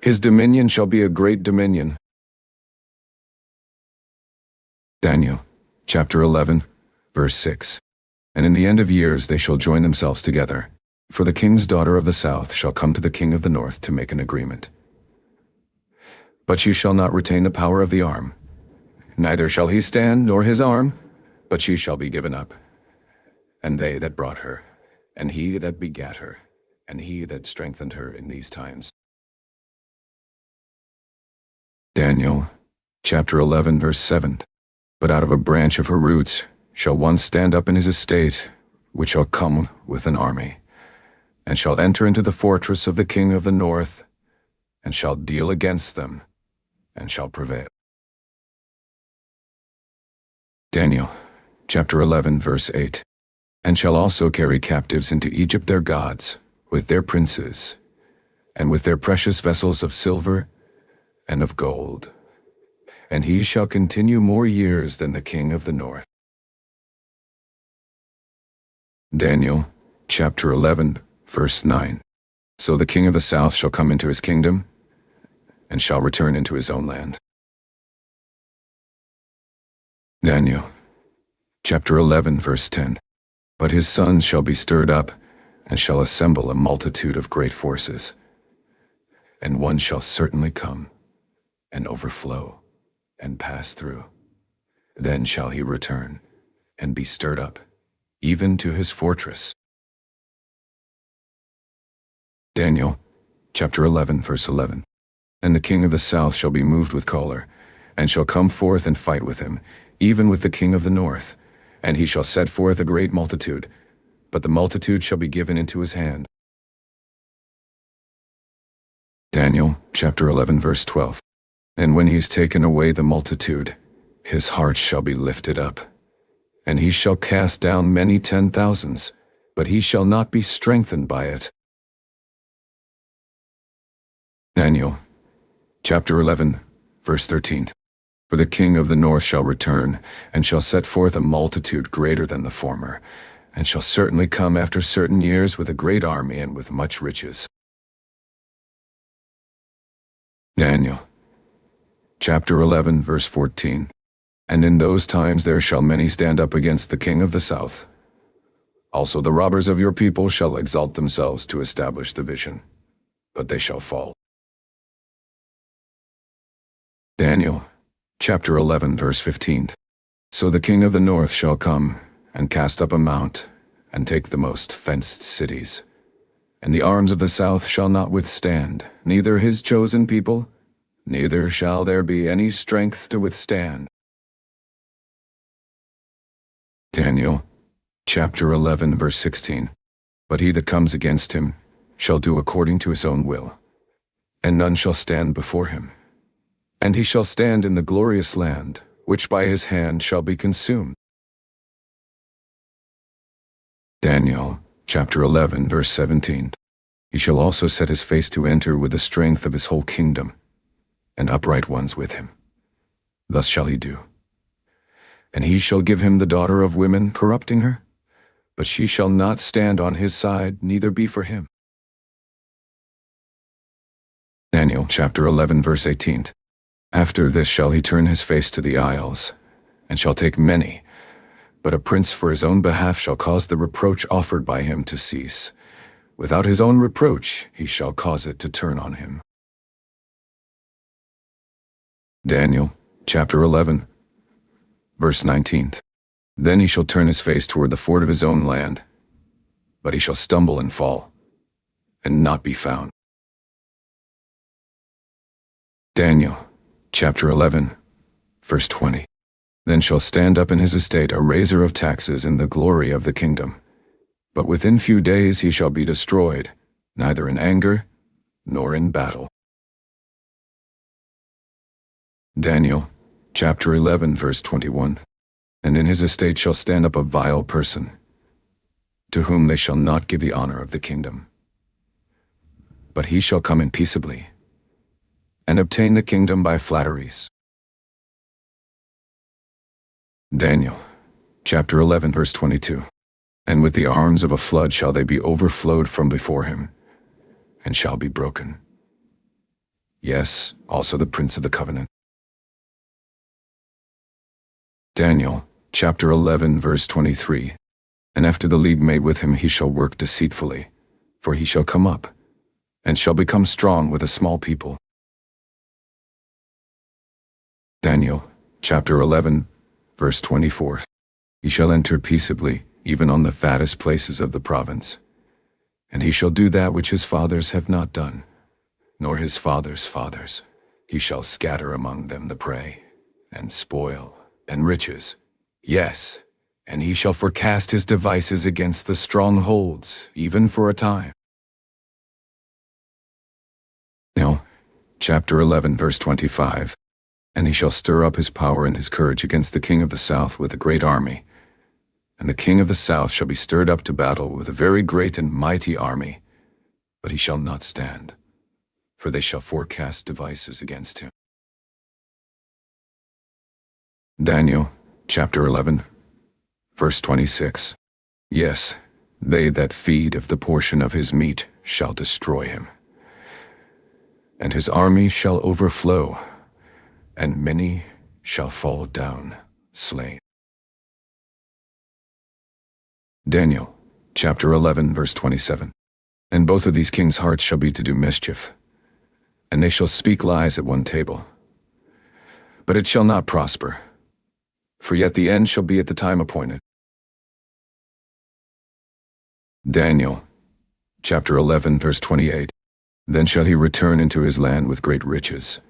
His dominion shall be a great dominion. Daniel, chapter 11, verse 6. And in the end of years they shall join themselves together, for the king's daughter of the south shall come to the king of the north to make an agreement. But she shall not retain the power of the arm, neither shall he stand nor his arm, but she shall be given up. And they that brought her, and he that begat her, and he that strengthened her in these times. Daniel, chapter 11, verse 7. But out of a branch of her roots shall one stand up in his estate, which shall come with an army, and shall enter into the fortress of the king of the north, and shall deal against them, and shall prevail. Daniel, chapter 11, verse 8. And shall also carry captives into Egypt their gods, with their princes, and with their precious vessels of silver and of gold. And he shall continue more years than the king of the north. Daniel, chapter 11, verse 9. So the king of the south shall come into his kingdom, and shall return into his own land. Daniel, chapter 11, verse 10. But his sons shall be stirred up, and shall assemble a multitude of great forces. And one shall certainly come, and overflow, and pass through. Then shall he return, and be stirred up, even to his fortress. Daniel, chapter 11, verse 11. And the king of the south shall be moved with choler, and shall come forth and fight with him, even with the king of the north. And he shall set forth a great multitude, but the multitude shall be given into his hand. Daniel, chapter 11, verse 12. And when he is taken away the multitude, his heart shall be lifted up, and he shall cast down many 10,000s, but he shall not be strengthened by it. Daniel, chapter 11, verse 13. For the king of the north shall return, and shall set forth a multitude greater than the former, and shall certainly come after certain years with a great army and with much riches. Daniel, chapter 11, verse 14. And in those times there shall many stand up against the king of the south. Also the robbers of your people shall exalt themselves to establish the vision, but they shall fall. Daniel, chapter 11, verse 15. So the king of the north shall come, and cast up a mount, and take the most fenced cities. And the arms of the south shall not withstand, neither his chosen people, neither shall there be any strength to withstand. Daniel, chapter 11, verse 16. But he that comes against him shall do according to his own will, and none shall stand before him. And he shall stand in the glorious land, which by his hand shall be consumed. Daniel, chapter 11, verse 17. He shall also set his face to enter with the strength of his whole kingdom, and upright ones with him. Thus shall he do. And he shall give him the daughter of women, corrupting her, but she shall not stand on his side, neither be for him. Daniel chapter 11, verse 18. After this shall he turn his face to the isles, and shall take many, but a prince for his own behalf shall cause the reproach offered by him to cease. Without his own reproach he shall cause it to turn on him. Daniel chapter 11, verse 19. Then he shall turn his face toward the fort of his own land, but he shall stumble and fall, and not be found. Daniel, chapter 11, verse 20. Then shall stand up in his estate a raiser of taxes in the glory of the kingdom. But within few days he shall be destroyed, neither in anger, nor in battle. Daniel, chapter 11, verse 21. And in his estate shall stand up a vile person, to whom they shall not give the honor of the kingdom. But he shall come in peaceably, and obtain the kingdom by flatteries. Daniel, chapter 11, verse 22. And with the arms of a flood shall they be overflowed from before him, and shall be broken. Yes, also the prince of the covenant. Daniel, chapter 11, verse 23. And after the league made with him he shall work deceitfully, for he shall come up, and shall become strong with a small people. Daniel, chapter 11, verse 24. He shall enter peaceably, even on the fattest places of the province. And he shall do that which his fathers have not done, nor his fathers' fathers. He shall scatter among them the prey, and spoil, and riches. Yes, and he shall forecast his devices against the strongholds, even for a time. Now, chapter 11, verse 25. And he shall stir up his power and his courage against the king of the south with a great army. And the king of the south shall be stirred up to battle with a very great and mighty army, but he shall not stand, for they shall forecast devices against him. Daniel, chapter 11, verse 26. Yes, they that feed of the portion of his meat shall destroy him, and his army shall overflow, and many shall fall down slain. Daniel, chapter 11, verse 27. And both of these kings' hearts shall be to do mischief, and they shall speak lies at one table. But it shall not prosper, for yet the end shall be at the time appointed. Daniel, chapter 11, verse 28. Then shall he return into his land with great riches,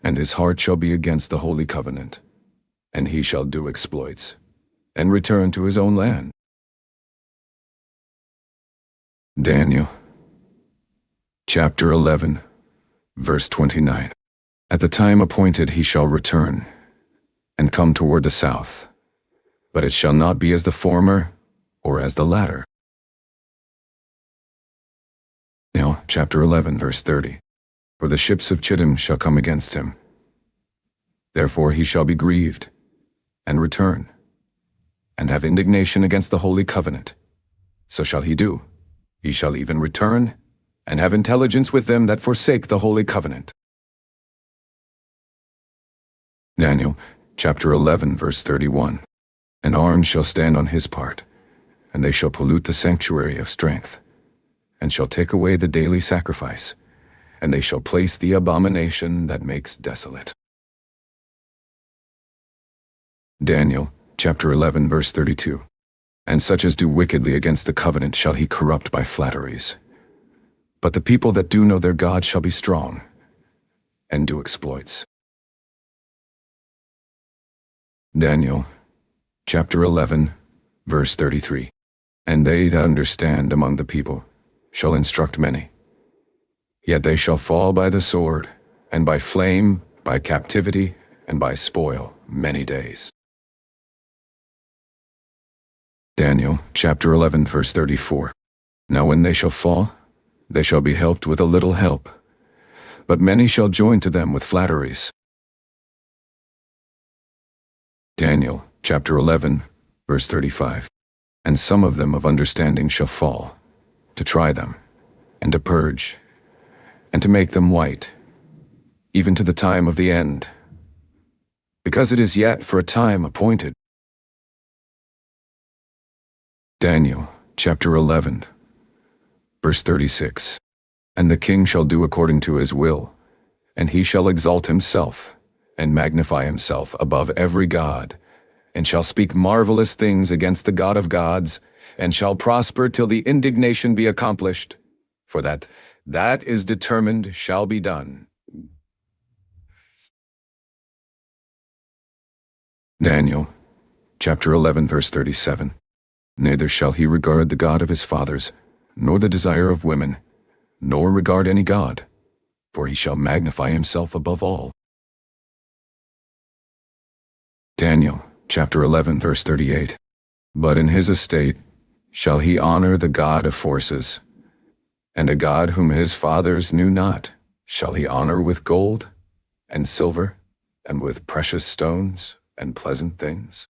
and his heart shall be against the holy covenant, and he shall do exploits, and return to his own land. Daniel, chapter 11, verse 29. At the time appointed he shall return, and come toward the south, but it shall not be as the former, or as the latter. Now, chapter 11, verse 30. For the ships of Chittim shall come against him. Therefore he shall be grieved, and return, and have indignation against the holy covenant. So shall he do. He shall even return, and have intelligence with them that forsake the holy covenant. Daniel, chapter 11, verse 31. An arm shall stand on his part, and they shall pollute the sanctuary of strength, and shall take away the daily sacrifice, and they shall place the abomination that makes desolate. Daniel, chapter 11, verse 32. And such as do wickedly against the covenant shall he corrupt by flatteries. But the people that do know their God shall be strong, and do exploits. Daniel, chapter 11, verse 33. And they that understand among the people shall instruct many. Yet they shall fall by the sword, and by flame, by captivity, and by spoil many days. Daniel, chapter 11, verse 34. Now when they shall fall, they shall be helped with a little help, but many shall join to them with flatteries. Daniel, chapter 11, verse 35. And some of them of understanding shall fall, to try them, and to purge, and to make them white, even to the time of the end, because it is yet for a time appointed. Daniel, chapter 11, verse 36. And the king shall do according to his will, and he shall exalt himself, and magnify himself above every god, and shall speak marvelous things against the God of gods, and shall prosper till the indignation be accomplished, for that is determined shall be done. Daniel, chapter 11, verse 37. Neither shall he regard the God of his fathers, nor the desire of women, nor regard any god, for he shall magnify himself above all. Daniel, chapter 11, verse 38. But in his estate shall he honor the God of forces, and a God whom his fathers knew not shall he honor with gold, and silver, and with precious stones, and pleasant things.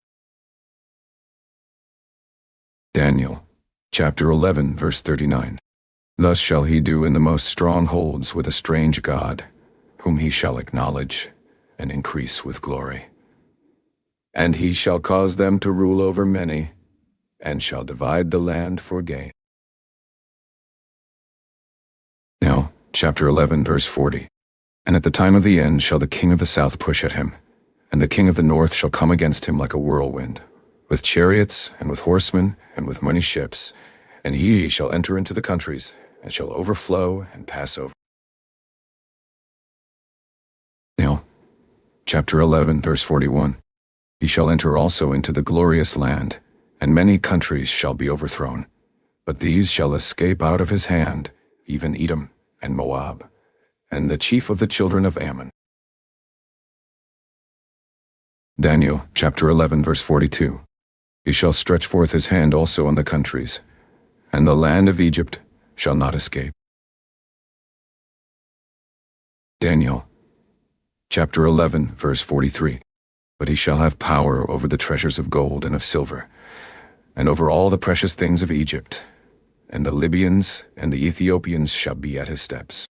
Daniel, chapter 11, verse 39. Thus shall he do in the most strongholds with a strange God, whom he shall acknowledge, and increase with glory. And he shall cause them to rule over many, and shall divide the land for gain. Now, chapter 11, verse 40. And at the time of the end shall the king of the south push at him, and the king of the north shall come against him like a whirlwind, with chariots, and with horsemen, and with many ships, and he shall enter into the countries, and shall overflow and pass over. Now, chapter 11, verse 41. He shall enter also into the glorious land, and many countries shall be overthrown, but these shall escape out of his hand, even Edom and Moab, and the chief of the children of Ammon. Daniel, chapter 11, verse 42. He shall stretch forth his hand also on the countries, and the land of Egypt shall not escape. Daniel, chapter 11, verse 43. But he shall have power over the treasures of gold and of silver, and over all the precious things of Egypt, and the Libyans and the Ethiopians shall be at his steps.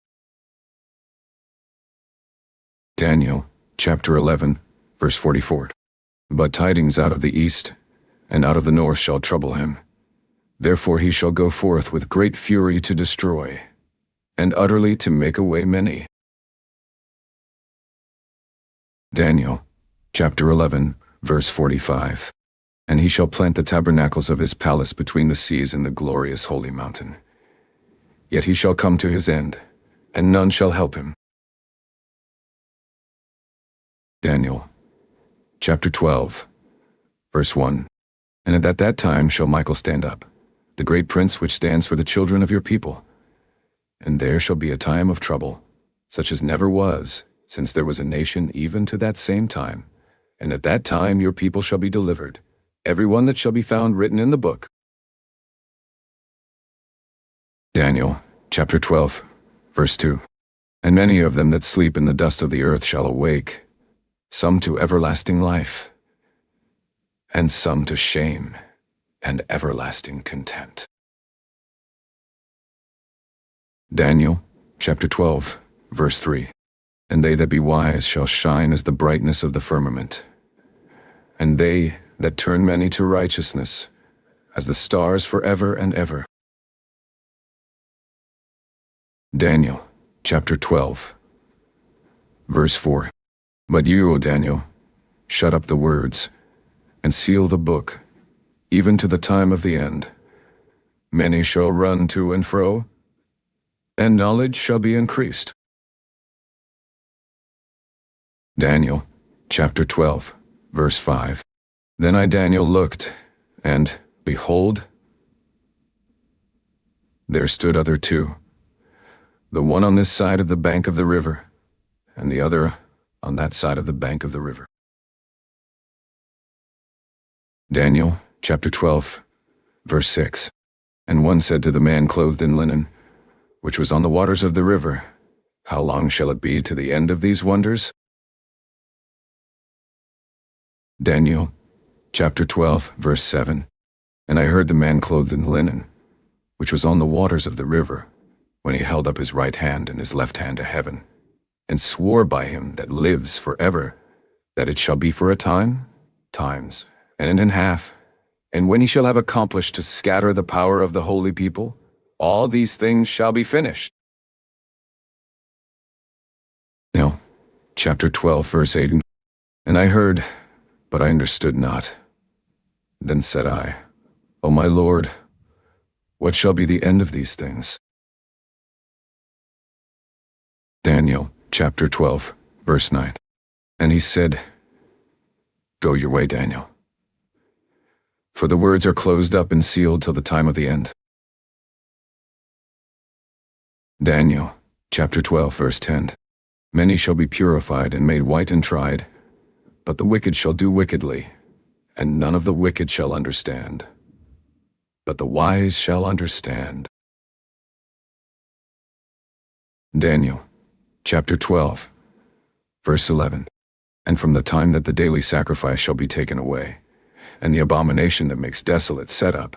Daniel, chapter 11, verse 44. But tidings out of the east and out of the north shall trouble him. Therefore he shall go forth with great fury to destroy, and utterly to make away many. Daniel, chapter 11, verse 45. And he shall plant the tabernacles of his palace between the seas and the glorious holy mountain. Yet he shall come to his end, and none shall help him. Daniel, chapter 12, verse 1. And at that time shall Michael stand up, the great prince which stands for the children of your people. And there shall be a time of trouble, such as never was, since there was a nation even to that same time. And at that time your people shall be delivered, every one that shall be found written in the book. Daniel, chapter 12, verse 2. And many of them that sleep in the dust of the earth shall awake, some to everlasting life, and some to shame and everlasting contempt. Daniel, chapter 12, verse 3. And they that be wise shall shine as the brightness of the firmament, and they that turn many to righteousness as the stars forever and ever. Daniel, chapter 12, verse 4. But you, O Daniel, shut up the words, and seal the book, even to the time of the end. Many shall run to and fro, and knowledge shall be increased. Daniel, chapter 12, verse 5. Then I, Daniel, looked, and, behold, there stood other two, the one on this side of the bank of the river, and the other on that side of the bank of the river. Daniel, chapter 12, verse 6. And one said to the man clothed in linen, which was on the waters of the river, How long shall it be to the end of these wonders? Daniel, chapter 12, verse 7. And I heard the man clothed in linen, which was on the waters of the river, when he held up his right hand and his left hand to heaven, and swore by him that lives forever, that it shall be for a time, times, and in half, and when he shall have accomplished to scatter the power of the holy people, all these things shall be finished. Now, chapter 12, verse 8. And I heard, but I understood not. Then said I, O my Lord, what shall be the end of these things? Daniel, chapter 12, verse 9. And he said, Go your way, Daniel, for the words are closed up and sealed till the time of the end. Daniel, chapter 12, verse 10. Many shall be purified and made white and tried, but the wicked shall do wickedly, and none of the wicked shall understand, but the wise shall understand. Daniel, chapter 12, verse 11. And from the time that the daily sacrifice shall be taken away, and the abomination that makes desolate set up,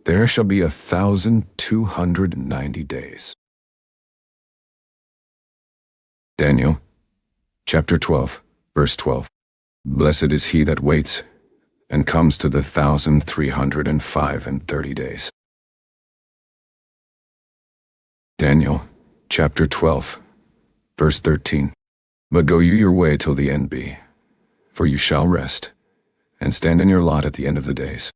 there shall be 1,290 days. Daniel, chapter 12, verse 12. Blessed is he that waits, and comes to the 1,330 days. Daniel, chapter 12, verse 13. But go you your way till the end be, for you shall rest, and stand in your lot at the end of the days.